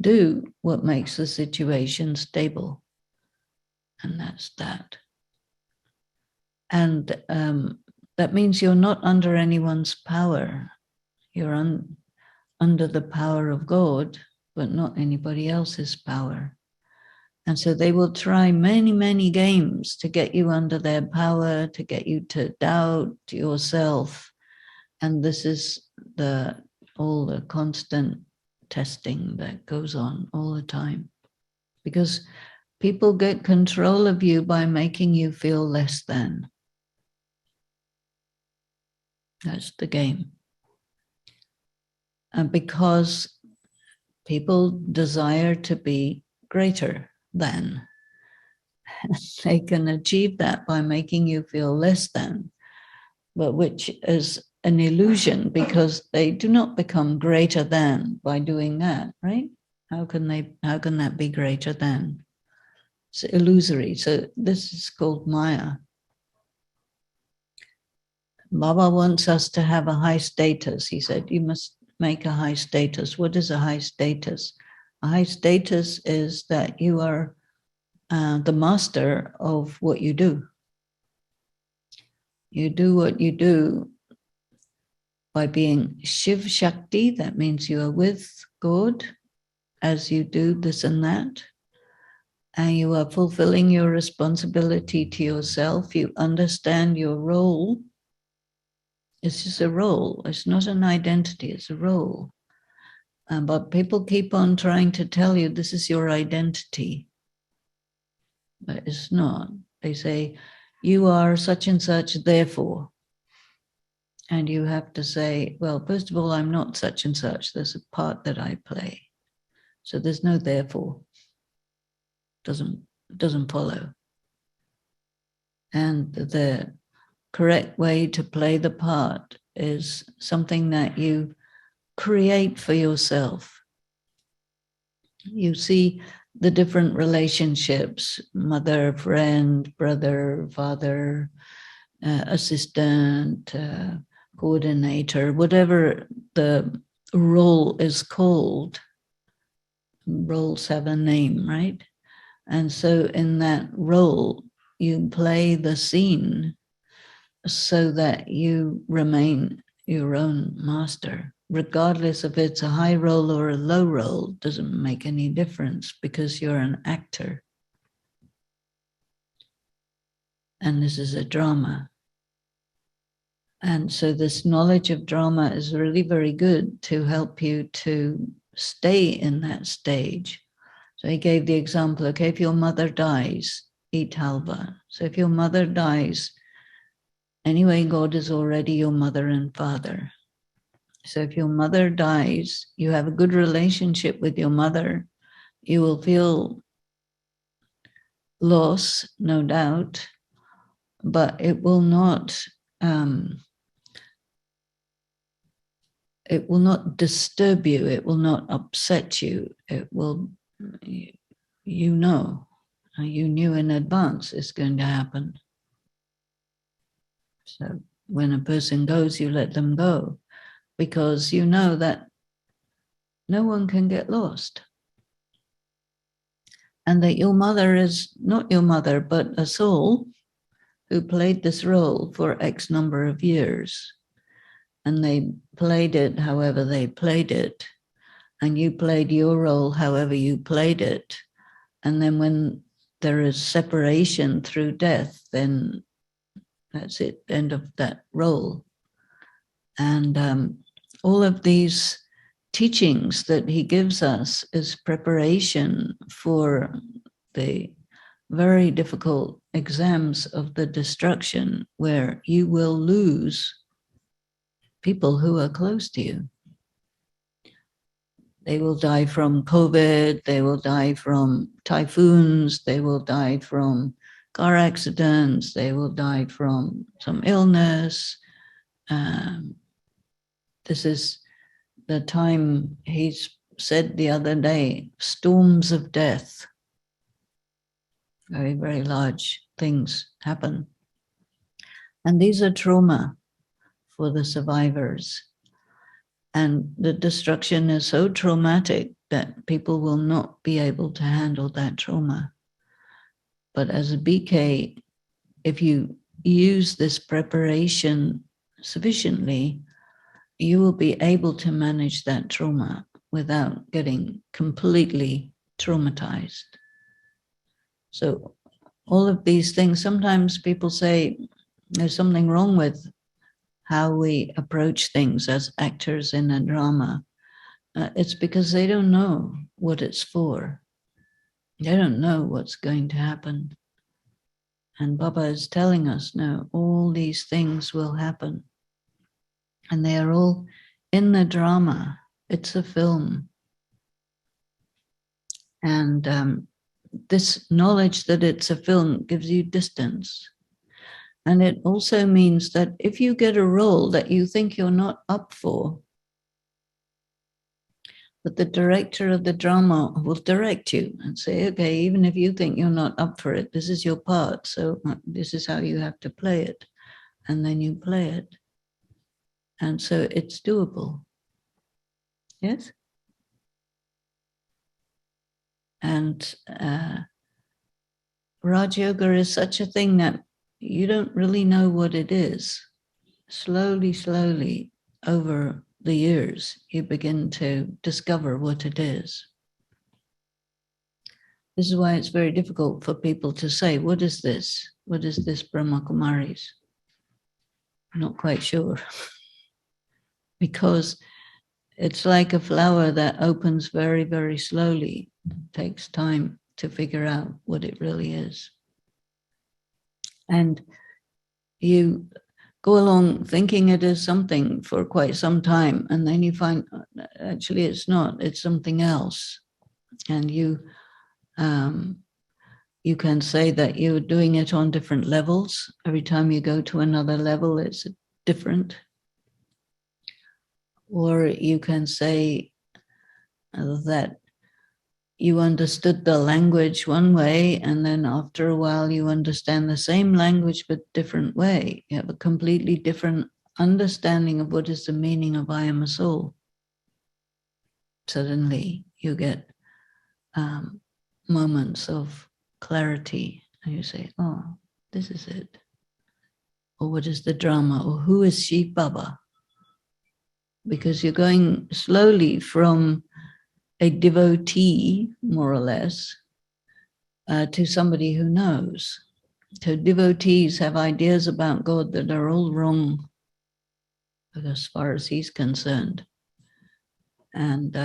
do what makes the situation stable. And that's that. And that means you're not under anyone's power. You're under the power of God, but not anybody else's power. And so they will try many, many games to get you under their power, to get you to doubt yourself. And this is all the constant testing that goes on all the time. Because people get control of you by making you feel less than. That's the game. And because people desire to be greater than, they can achieve that by making you feel less than, but which is an illusion because they do not become greater than by doing that, right? How can that be greater than? It's illusory. So this is called Maya. Baba wants us to have a high status. He said, you must make a high status. What is a high status? A high status is that you are the master of what you do. You do what you do by being Shiv Shakti. That means you are with God as you do this and that. And you are fulfilling your responsibility to yourself. You understand your role. It's just a role. It's not an identity. It's a role. But people keep on trying to tell you this is your identity. But it's not. They say, you are such and such, therefore. And you have to say, well, first of all, I'm not such and such. There's a part that I play. So there's no therefore. Doesn't follow. And the correct way to play the part is something that you create for yourself. You see the different relationships, mother, friend, brother, father, assistant, coordinator, whatever the role is called. Roles have a name, right? And so in that role, you play the scene so that you remain your own master. Regardless if it's a high role or a low role, doesn't make any difference because you're an actor. And this is a drama. And so this knowledge of drama is really very good to help you to stay in that stage. So he gave the example, okay, if your mother dies, eat halva. So if your mother dies, anyway, God is already your mother and father. So if your mother dies, you have a good relationship with your mother, you will feel loss, no doubt, but it will not disturb you. It will not upset you. It will, you knew in advance it's going to happen. So when a person goes, you let them go because you know that no one can get lost. And that your mother is not your mother, but a soul who played this role for X number of years. And they played it however they played it. And you played your role however you played it. And then when there is separation through death, then that's it, end of that role. And all of these teachings that he gives us is preparation for the very difficult exams of the destruction where you will lose people who are close to you. They will die from COVID, they will die from typhoons, they will die from car accidents, they will die from some illness. This is the time he said the other day, storms of death. Very, very large things happen. And these are trauma for the survivors. And the destruction is so traumatic that people will not be able to handle that trauma. But as a BK, if you use this preparation sufficiently, you will be able to manage that trauma without getting completely traumatized. So all of these things, sometimes people say there's something wrong with how we approach things as actors in a drama. It's because they don't know what it's for. They don't know what's going to happen. And Baba is telling us, no, all these things will happen. And they are all in the drama. It's a film. And this knowledge that it's a film gives you distance. And it also means that if you get a role that you think you're not up for, but the director of the drama will direct you and say, okay, even if you think you're not up for it, this is your part. So this is how you have to play it. And then you play it. And so it's doable. Yes? And Raj Yoga is such a thing that you don't really know what it is. Slowly, slowly, over the years, you begin to discover what it is. This is why it's very difficult for people to say, what is this? What is this Brahma Kumaris? I'm not quite sure. Because it's like a flower that opens very, very slowly. It takes time to figure out what it really is. And you go along thinking it is something for quite some time, and then you find actually it's not, it's something else. And you can say that you're doing it on different levels. Every time you go to another level, it's different. Or you can say that you understood the language one way, and then after a while you understand the same language but different way. You have a completely different understanding of what is the meaning of I am a soul. Suddenly you get moments of clarity, and you say, oh, this is it. Or what is the drama? Or who is Shiv Baba? Because you're going slowly from a devotee, more or less, to somebody who knows. So devotees have ideas about God that are all wrong as far as he's concerned. And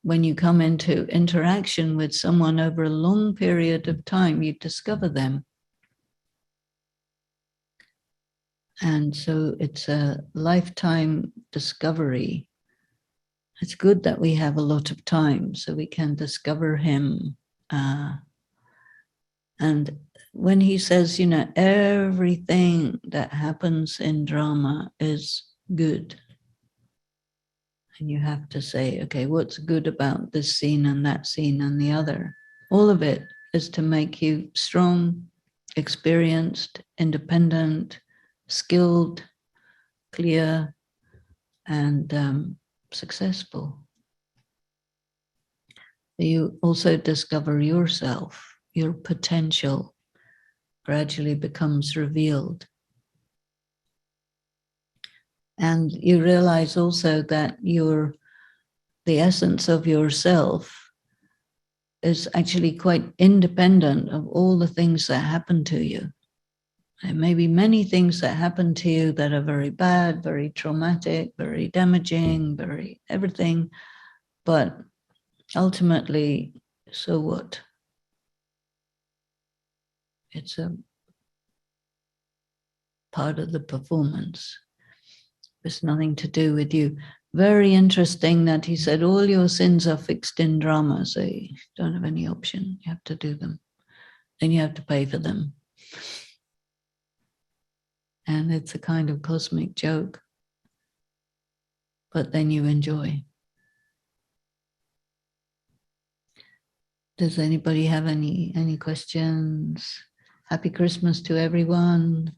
when you come into interaction with someone over a long period of time, you discover them. And so it's a lifetime discovery. It's good that we have a lot of time so we can discover him. And when he says, you know, everything that happens in drama is good. And you have to say, okay, what's good about this scene and that scene and the other? All of it is to make you strong, experienced, independent, skilled, clear, and successful. You also discover yourself, your potential gradually becomes revealed. And you realize also that the essence of yourself is actually quite independent of all the things that happen to you. There may be many things that happen to you that are very bad, very traumatic, very damaging, very everything, but ultimately, so what? It's a part of the performance. It's nothing to do with you. Very interesting that he said all your sins are fixed in drama, so you don't have any option. You have to do them. Then you have to pay for them. And it's a kind of cosmic joke. But then you enjoy. Does anybody have any questions? Happy Christmas to everyone.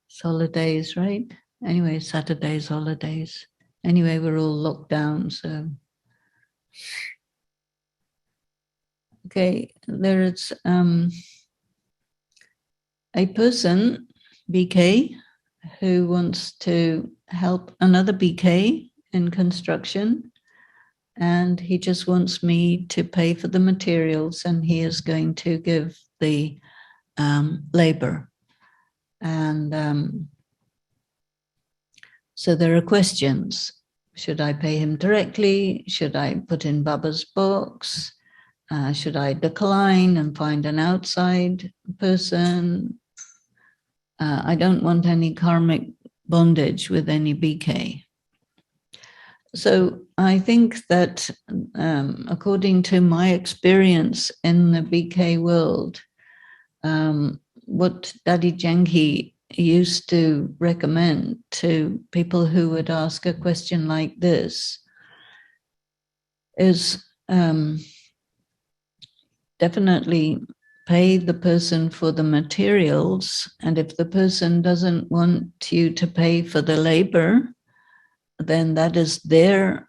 It's holidays, right? Anyway, Saturday's holidays. Anyway, we're all locked down, so. Okay, there is a person, BK, who wants to help another BK in construction. and he just wants me to pay for the materials, and he is going to give the labor. And so there are questions. Should I pay him directly? Should I put in Baba's books? Should I decline and find an outside person? I don't want any karmic bondage with any BK. So I think that according to my experience in the BK world, what Daddy Janki used to recommend to people who would ask a question like this is definitely pay the person for the materials. And if the person doesn't want you to pay for the labor, then that is their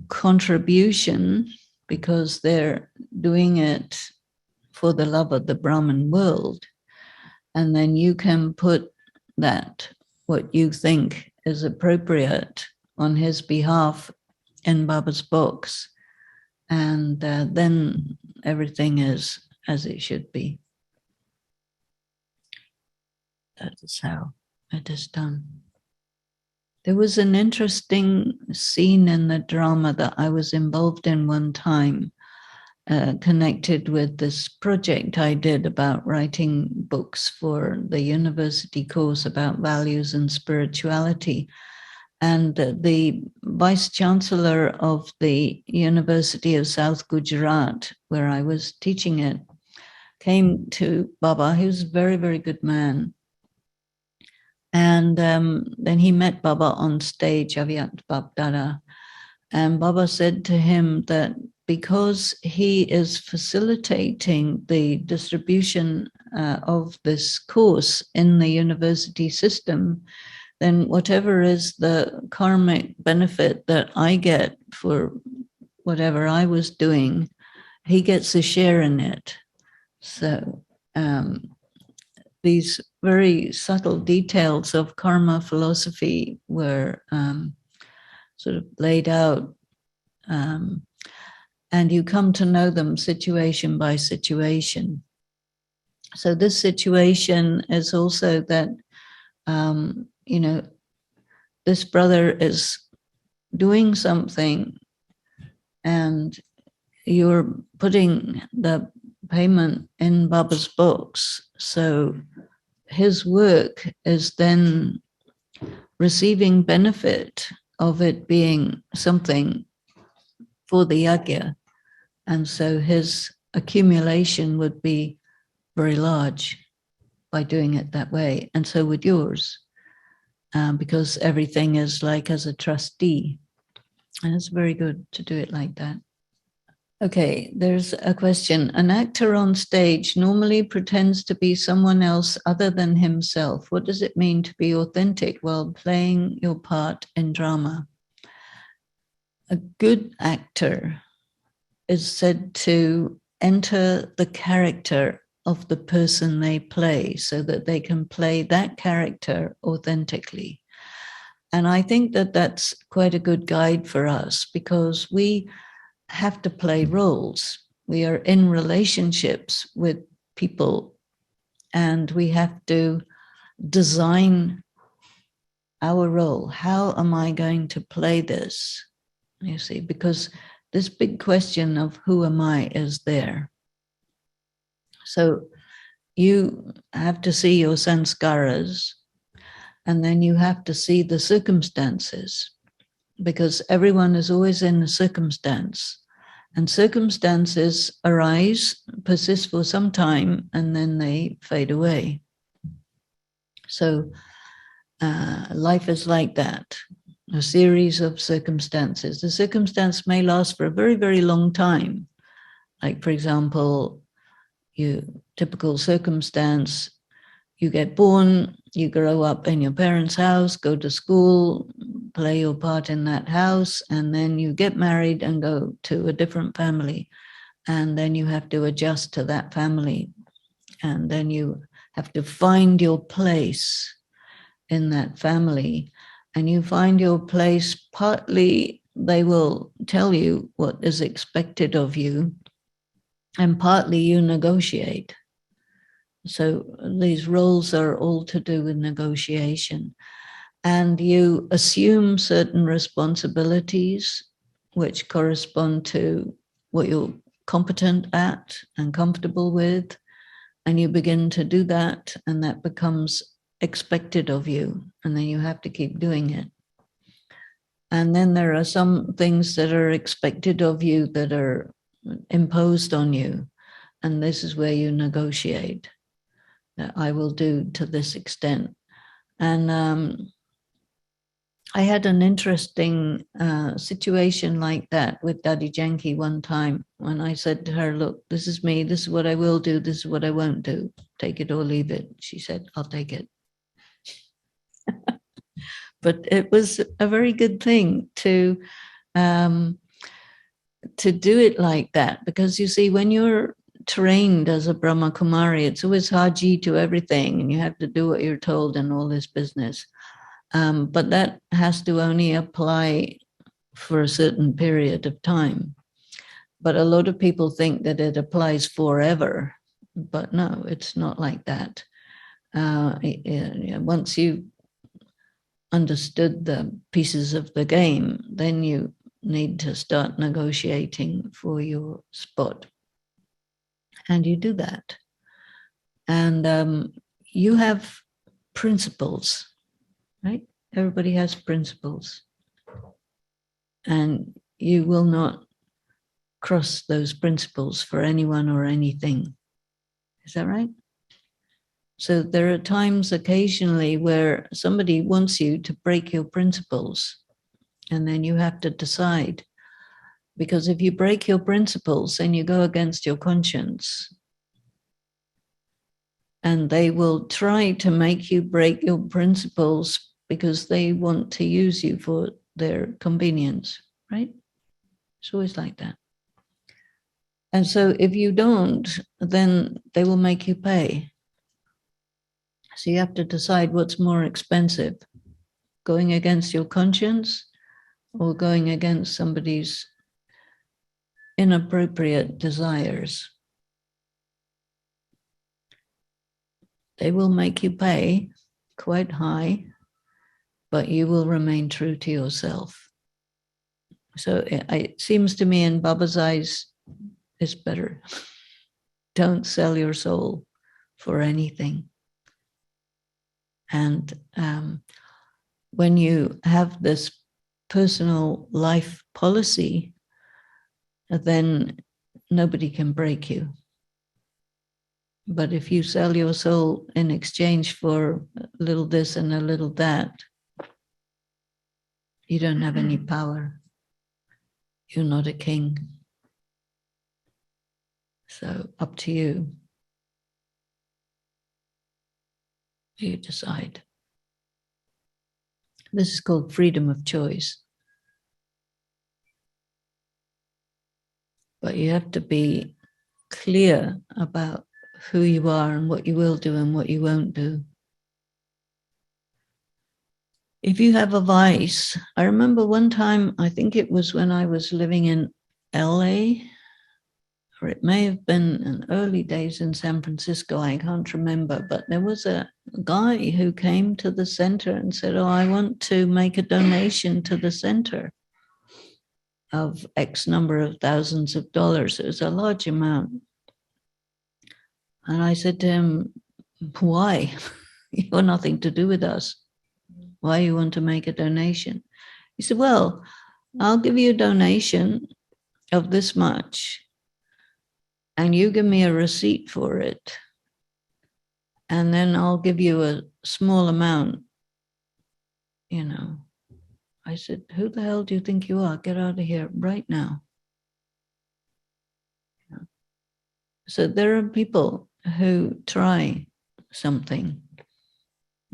contribution, because they're doing it for the love of the Brahman world. And then you can put that, what you think is appropriate, on his behalf in Baba's books. And then everything is as it should be. That is how it is done. There was an interesting scene in the drama that I was involved in one time, connected with this project I did about writing books for the university course about values and spirituality. And the vice chancellor of the University of South Gujarat, where I was teaching it, came to Baba. He was a very, very good man. And then he met Baba on stage, Avyakt Bapdada. And Baba said to him that because he is facilitating the distribution of this course in the university system, then whatever is the karmic benefit that I get for whatever I was doing, he gets a share in it. So these very subtle details of karma philosophy were sort of laid out, and you come to know them situation by situation. So this situation is also that, this brother is doing something and you're putting the payment in Baba's books. So his work is then receiving benefit of it being something for the yajna. And so his accumulation would be very large by doing it that way. And so would yours, because everything is like as a trustee. And it's very good to do it like that. Okay, there's a question. An actor on stage normally pretends to be someone else other than himself. What does it mean to be authentic while playing your part in drama? A good actor is said to enter the character of the person they play so that they can play that character authentically. And I think that that's quite a good guide for us, because we have to play roles. We are in relationships with people, and we have to design our role. How am I going to play this? You see, because this big question of who am I is there. So you have to see your sanskaras, and then you have to see the circumstances, because everyone is always in a circumstance, and circumstances arise, persist for some time, and then they fade away. So life is like that, a series of circumstances. The circumstance may last for a very, very long time. Like, for example, typical circumstance, you get born, you grow up in your parents' house, go to school, play your part in that house, and then you get married and go to a different family. And then you have to adjust to that family. And then you have to find your place in that family. And you find your place, partly they will tell you what is expected of you, and partly you negotiate. So these roles are all to do with negotiation. And you assume certain responsibilities which correspond to what you're competent at and comfortable with. And you begin to do that, and that becomes expected of you. And then you have to keep doing it. And then there are some things that are expected of you that are imposed on you. And this is where you negotiate. That I will do to this extent. And I had an interesting situation like that with Daddy Janki one time when I said to her, look, this is me, this is what I will do, this is what I won't do. Take it or leave it. She said, I'll take it. But it was a very good thing to do it like that, because you see, when you're trained as a Brahma Kumari, it's always Haji to everything, and you have to do what you're told and all this business. But that has to only apply for a certain period of time. But a lot of people think that it applies forever. But no, it's not like that. Once you understood the pieces of the game, then you need to start negotiating for your spot. And you do that. And you have principles, right? Everybody has principles. And you will not cross those principles for anyone or anything. Is that right? So there are times occasionally where somebody wants you to break your principles, and then you have to decide. Because if you break your principles, then you go against your conscience. And they will try to make you break your principles because they want to use you for their convenience, right? It's always like that. And so if you don't, then they will make you pay. So you have to decide what's more expensive, going against your conscience or going against somebody's inappropriate desires. They will make you pay quite high, but you will remain true to yourself. So it seems to me in Baba's eyes, it's better. Don't sell your soul for anything. And when you have this personal life policy, then nobody can break you. But if you sell your soul in exchange for a little this and a little that, you don't have any power. You're not a king. So up to you. You decide. This is called freedom of choice. But you have to be clear about who you are and what you will do and what you won't do. If you have a vice, I remember one time, I think it was when I was living in LA, or it may have been in early days in San Francisco, I can't remember, but there was a guy who came to the center and said, oh, I want to make a donation to the center of X number of thousands of dollars. It was a large amount. And I said to him, why? You're nothing to do with us. Why you want to make a donation? He said, well, I'll give you a donation of this much, and you give me a receipt for it, and then I'll give you a small amount, I said, who the hell do you think you are? Get out of here right now. So there are people who try something.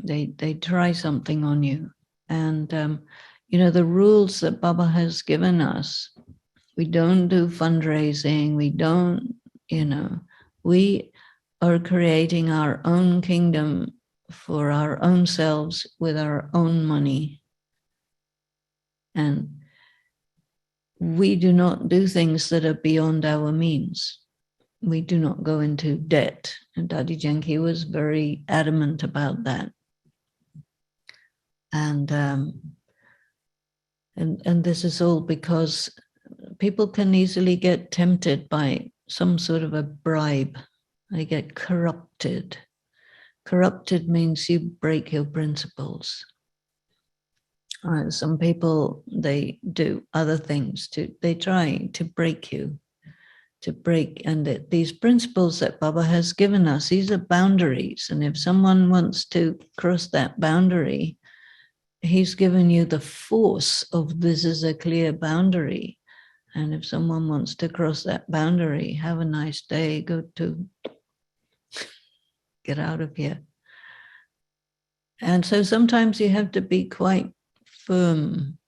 They try something on you. And, the rules that Baba has given us, we don't do fundraising. We don't, we are creating our own kingdom for our own selves with our own money. And we do not do things that are beyond our means. We do not go into debt. And Dadi Janki was very adamant about that. And this is all because people can easily get tempted by some sort of a bribe. They get corrupted. Corrupted means you break your principles. Some people, they do other things they try to break you, and these principles that Baba has given us, these are boundaries. And if someone wants to cross that boundary, he's given you the force of this is a clear boundary. And if someone wants to cross that boundary, have a nice day, get out of here. And so sometimes you have to be quite firm.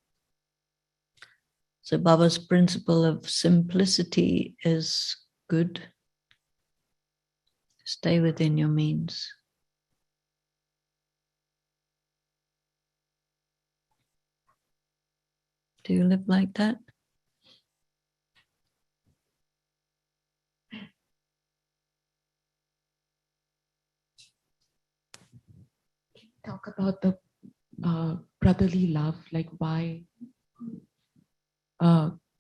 So Baba's principle of simplicity is good. Stay within your means. Do you live like that? Talk about the brotherly love, like why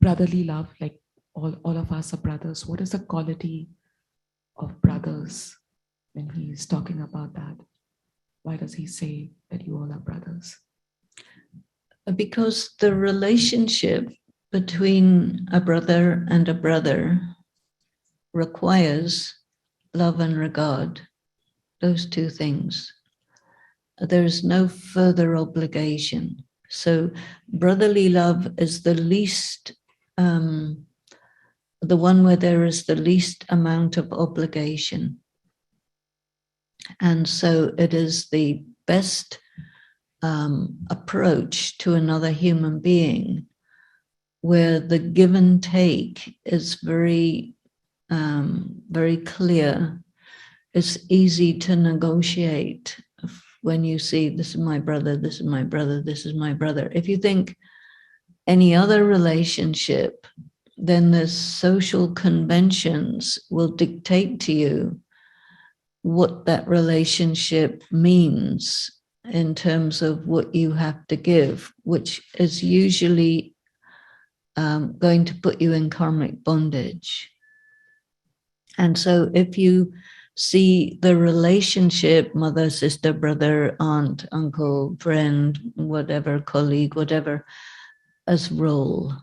brotherly love, like all of us are brothers. What is the quality of brothers when he's talking about that? Why does he say that you all are brothers? Because the relationship between a brother and a brother requires love and regard, those two things. There's no further obligation. So brotherly love is the least, the one where there is the least amount of obligation. And so it is the best approach to another human being, where the give and take is very, very clear. It's easy to negotiate when you see, this is my brother, this is my brother, this is my brother. If you think any other relationship, then the social conventions will dictate to you what that relationship means in terms of what you have to give, which is usually going to put you in karmic bondage. And so if you see the relationship, mother, sister, brother, aunt, uncle, friend, whatever, colleague, whatever, as role,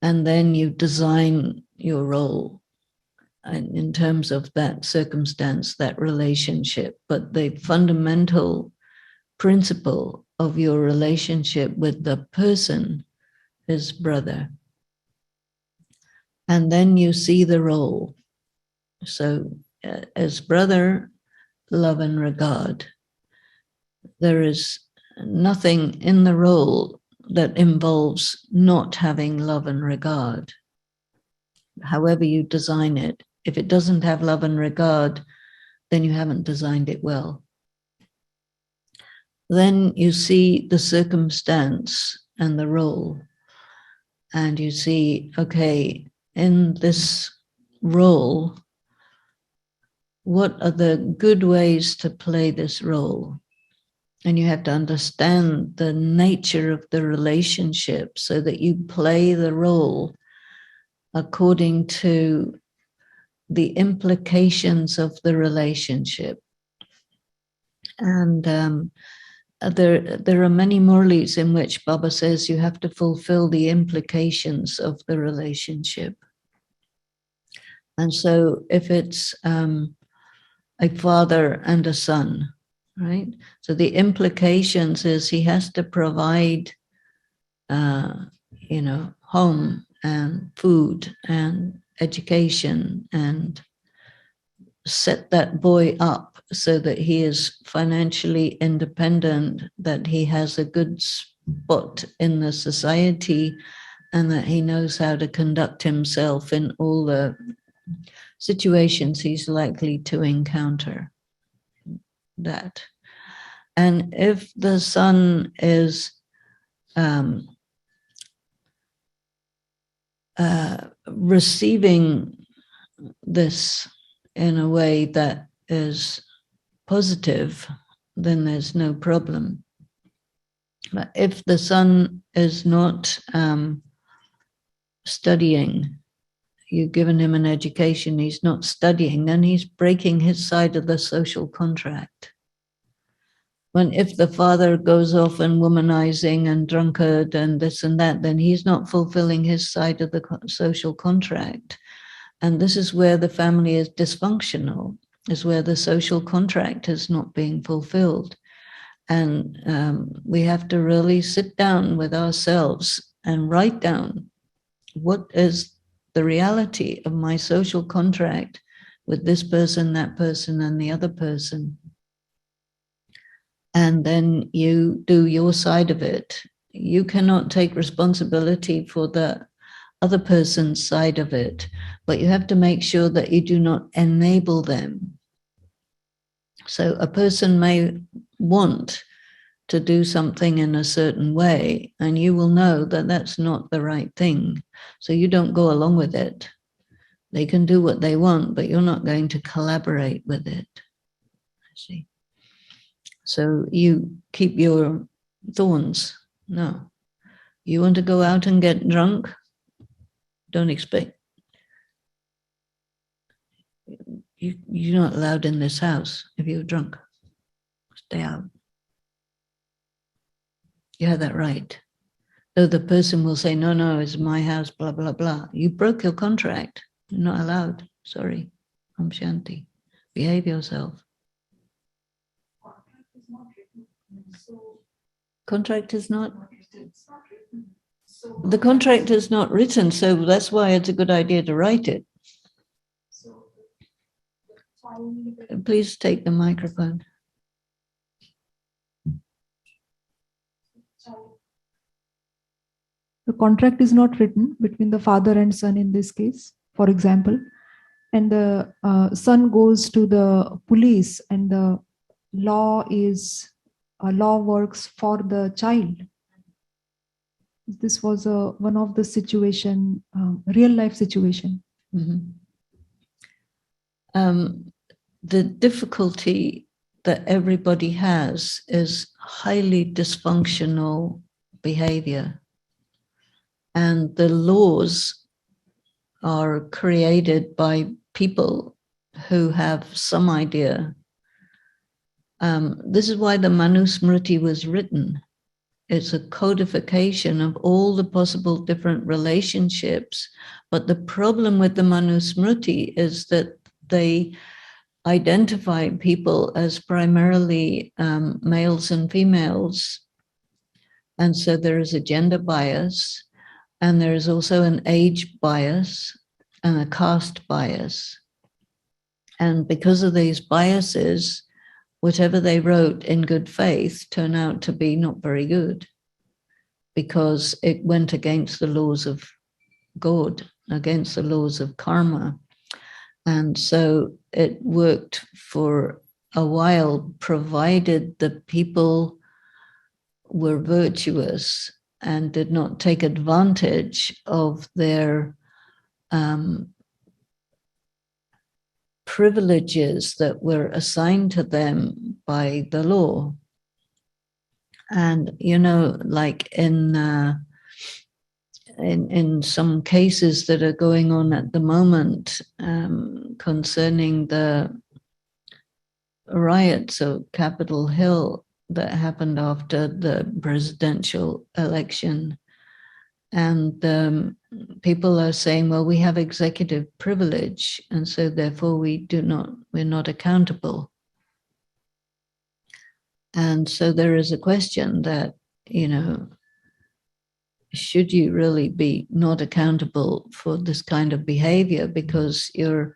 and then you design your role in terms of that circumstance, that relationship. But the fundamental principle of your relationship with the person is brother. And then you see the role. So as brother, love and regard. There is nothing in the role that involves not having love and regard. However you design it, if it doesn't have love and regard, then you haven't designed it well. Then you see the circumstance and the role, and you see, okay, in this role, what are the good ways to play this role? And you have to understand the nature of the relationship so that you play the role according to the implications of the relationship. And there are many Murlis in which Baba says you have to fulfill the implications of the relationship. And so if it's a father and a son, right? So the implications is he has to provide, home and food and education and set that boy up so that he is financially independent, that he has a good spot in the society, and that he knows how to conduct himself in all the situations he's likely to encounter. That. And if the son is receiving this in a way that is positive, then there's no problem. But if the son is not studying, you've given him an education, he's not studying, then he's breaking his side of the social contract. If the father goes off and womanizing and drunkard and this and that, then he's not fulfilling his side of the social contract. And this is where the family is dysfunctional, is where the social contract is not being fulfilled. And we have to really sit down with ourselves and write down what is the reality of my social contract with this person, that person, and the other person. And then you do your side of it. You cannot take responsibility for the other person's side of it, but you have to make sure that you do not enable them. So a person may want to do something in a certain way, and you will know that that's not the right thing. So you don't go along with it. They can do what they want, but you're not going to collaborate with it. See? So you keep your thorns. No. You want to go out and get drunk? Don't expect. You're not allowed in this house if you're drunk. Stay out. You have that right. Though the person will say, no, it's my house, blah, blah, blah. You broke your contract. You're not allowed. Sorry. Om Shanti. Behave yourself. Contract is not? The contract is not written, so that's why it's a good idea to write it. Please take the microphone. The contract is not written between the father and son in this case, for example, and the son goes to the police and the law works for the child. This was one of the situation, real life situation. Mm-hmm. The difficulty that everybody has is highly dysfunctional behavior. And the laws are created by people who have some idea. This is why the Manusmriti was written. It's a codification of all the possible different relationships. But the problem with the Manusmriti is that they identify people as primarily males and females. And so there is a gender bias, and there is also an age bias and a caste bias. And because of these biases, whatever they wrote in good faith turned out to be not very good, because it went against the laws of God, against the laws of karma. And so it worked for a while, provided the people were virtuous and did not take advantage of their privileges that were assigned to them by the law. And, like in some cases that are going on at the moment concerning the riots of Capitol Hill that happened after the presidential election. And people are saying, well, we have executive privilege, and so therefore we're not accountable. And so there is a question that, should you really be not accountable for this kind of behavior, because you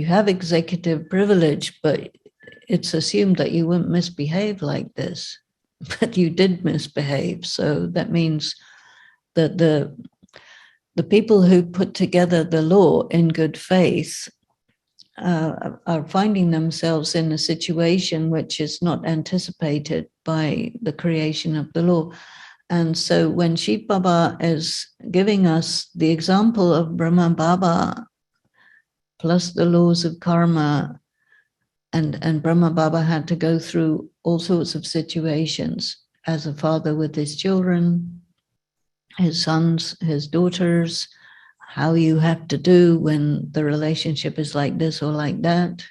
have executive privilege, but it's assumed that you won't misbehave like this, but you did misbehave. So that means that the people who put together the law in good faith are finding themselves in a situation which is not anticipated by the creation of the law. And so when Shiv Baba is giving us the example of Brahma Baba plus the laws of karma, and Brahma Baba had to go through all sorts of situations as a father with his children, his sons, his daughters, how you have to do when the relationship is like this or like that,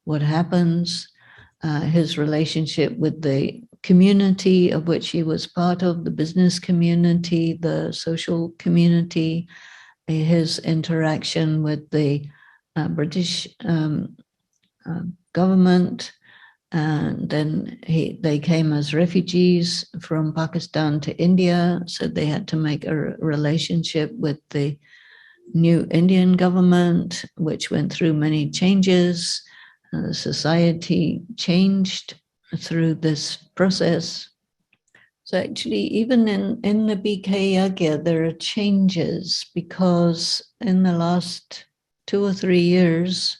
what happens, his relationship with the community of which he was part of, the business community, the social community, his interaction with the British government, and then they came as refugees from Pakistan to India, so they had to make a relationship with the new Indian government, which went through many changes. Society changed through this process. So actually, even in the BK Yagya, there are changes, because in the last 2 or 3 years,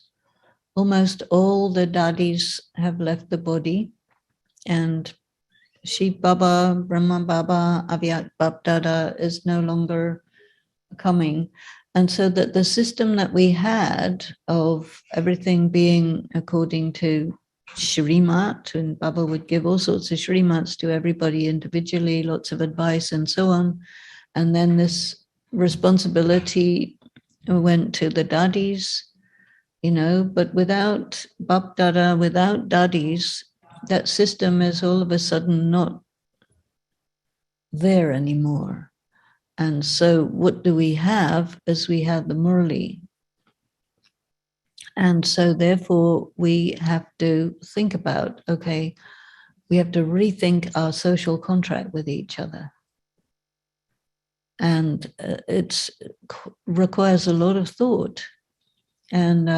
almost all the dadis have left the body, and Shiv Baba, Brahma Baba, Avyat Bapdada is no longer coming. And so that the system that we had of everything being according to Shrimat, and Baba would give all sorts of Shrimats to everybody individually, lots of advice and so on. And then this responsibility went to the dadis, but without Bap Dada, without dadis, that system is all of a sudden not there anymore. And so what do we have? Is we have the Murli. And so therefore we have to think about, okay, we have to rethink our social contract with each other. And it requires a lot of thought. And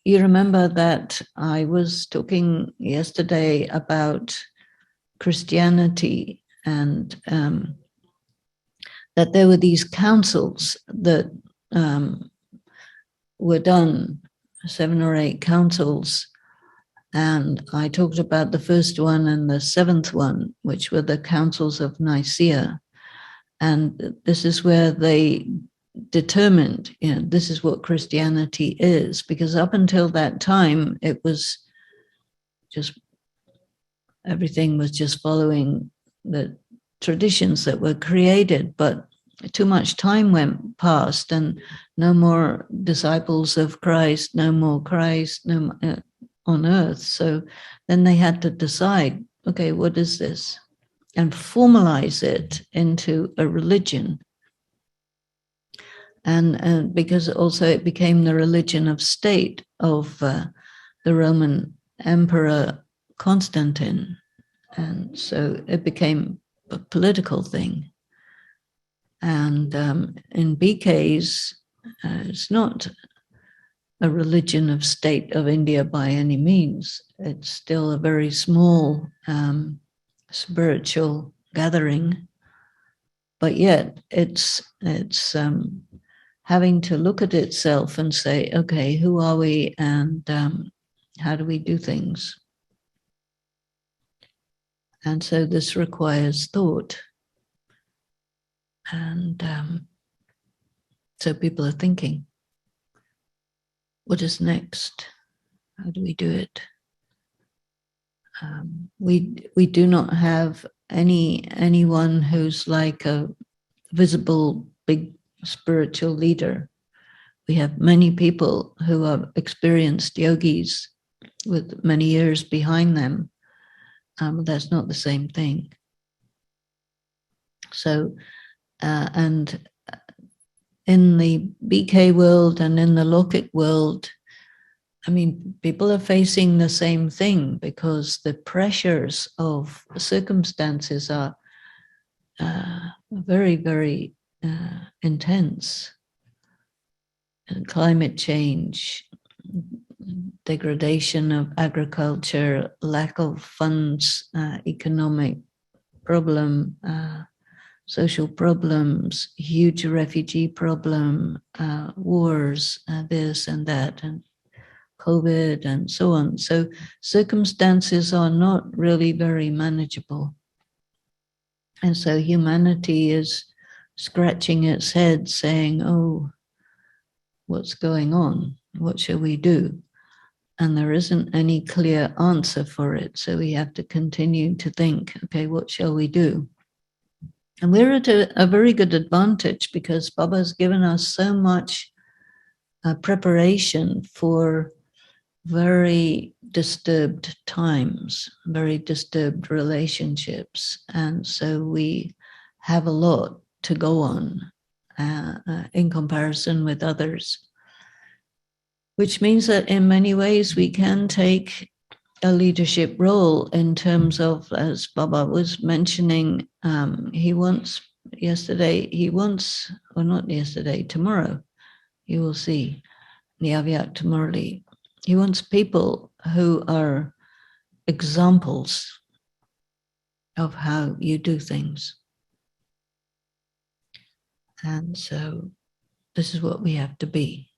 you remember that I was talking yesterday about Christianity, and that there were these councils that were done, 7 or 8 councils. And I talked about the first one and the 7th one, which were the councils of Nicaea. And this is where they determined, this is what Christianity is, because up until that time, it was just, everything was just following the traditions that were created, but too much time went past and no more disciples of Christ, no more Christ on earth. So then they had to decide, okay, what is this? And formalize it into a religion. And because also it became the religion of state of the Roman Emperor Constantine. And so it became a political thing. And in BKs, it's not a religion of state of India by any means. It's still a very small spiritual gathering, but yet it's having to look at itself and say, okay, who are we, and how do we do things? And so this requires thought. And so people are thinking, what is next? How do we do it? We do not have anyone who's like a visible big spiritual leader. We have many people who are experienced yogis with many years behind them. That's not the same thing. So, and in the BK world and in the Lokik world, I mean, people are facing the same thing because the pressures of circumstances are very, very intense. And climate change, degradation of agriculture, lack of funds, economic problem, social problems, huge refugee problem, wars, this and that, and COVID and so on. So circumstances are not really very manageable. And so humanity is scratching its head saying, oh, what's going on? What shall we do? And there isn't any clear answer for it. So we have to continue to think, okay, what shall we do? And we're at a very good advantage because Baba's given us so much preparation for very disturbed times, very disturbed relationships. And so we have a lot to go on in comparison with others, which means that in many ways we can take a leadership role in terms of, as Baba was mentioning, tomorrow, you will see, the Avyakta Murli. He wants people who are examples of how you do things. And so this is what we have to be.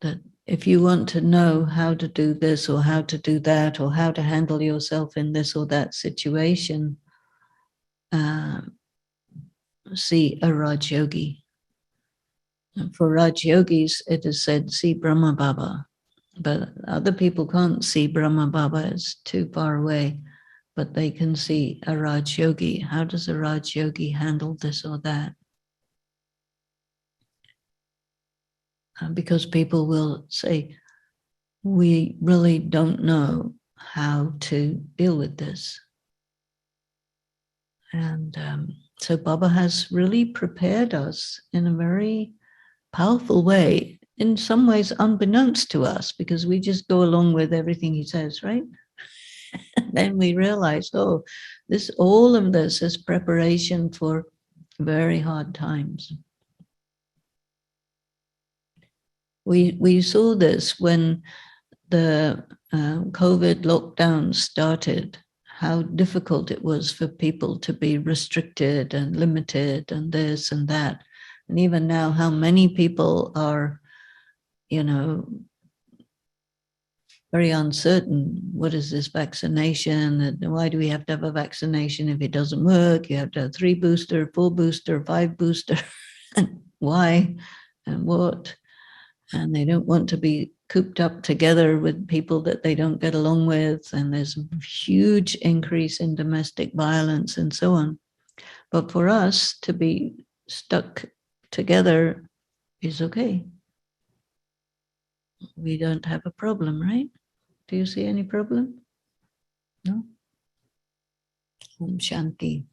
That if you want to know how to do this or how to do that or how to handle yourself in this or that situation, see a Raj Yogi. And for Raj Yogis, it is said, see Brahma Baba. But other people can't see Brahma Baba, it's too far away. But they can see a Raj Yogi. How does a Raj Yogi handle this or that? Because people will say, we really don't know how to deal with this. And so Baba has really prepared us in a very powerful way, in some ways unbeknownst to us, because we just go along with everything he says, right? And then we realize, oh, all of this is preparation for very hard times. We saw this when the COVID lockdown started, how difficult it was for people to be restricted and limited and this and that. And even now, how many people are, very uncertain. What is this vaccination? And why do we have to have a vaccination if it doesn't work? You have to have 3 booster, 4 booster, 5 booster. And why and what? And they don't want to be cooped up together with people that they don't get along with. And there's a huge increase in domestic violence and so on. But for us to be stuck together is okay. We don't have a problem, right? Do you see any problem? No? Om Shanti.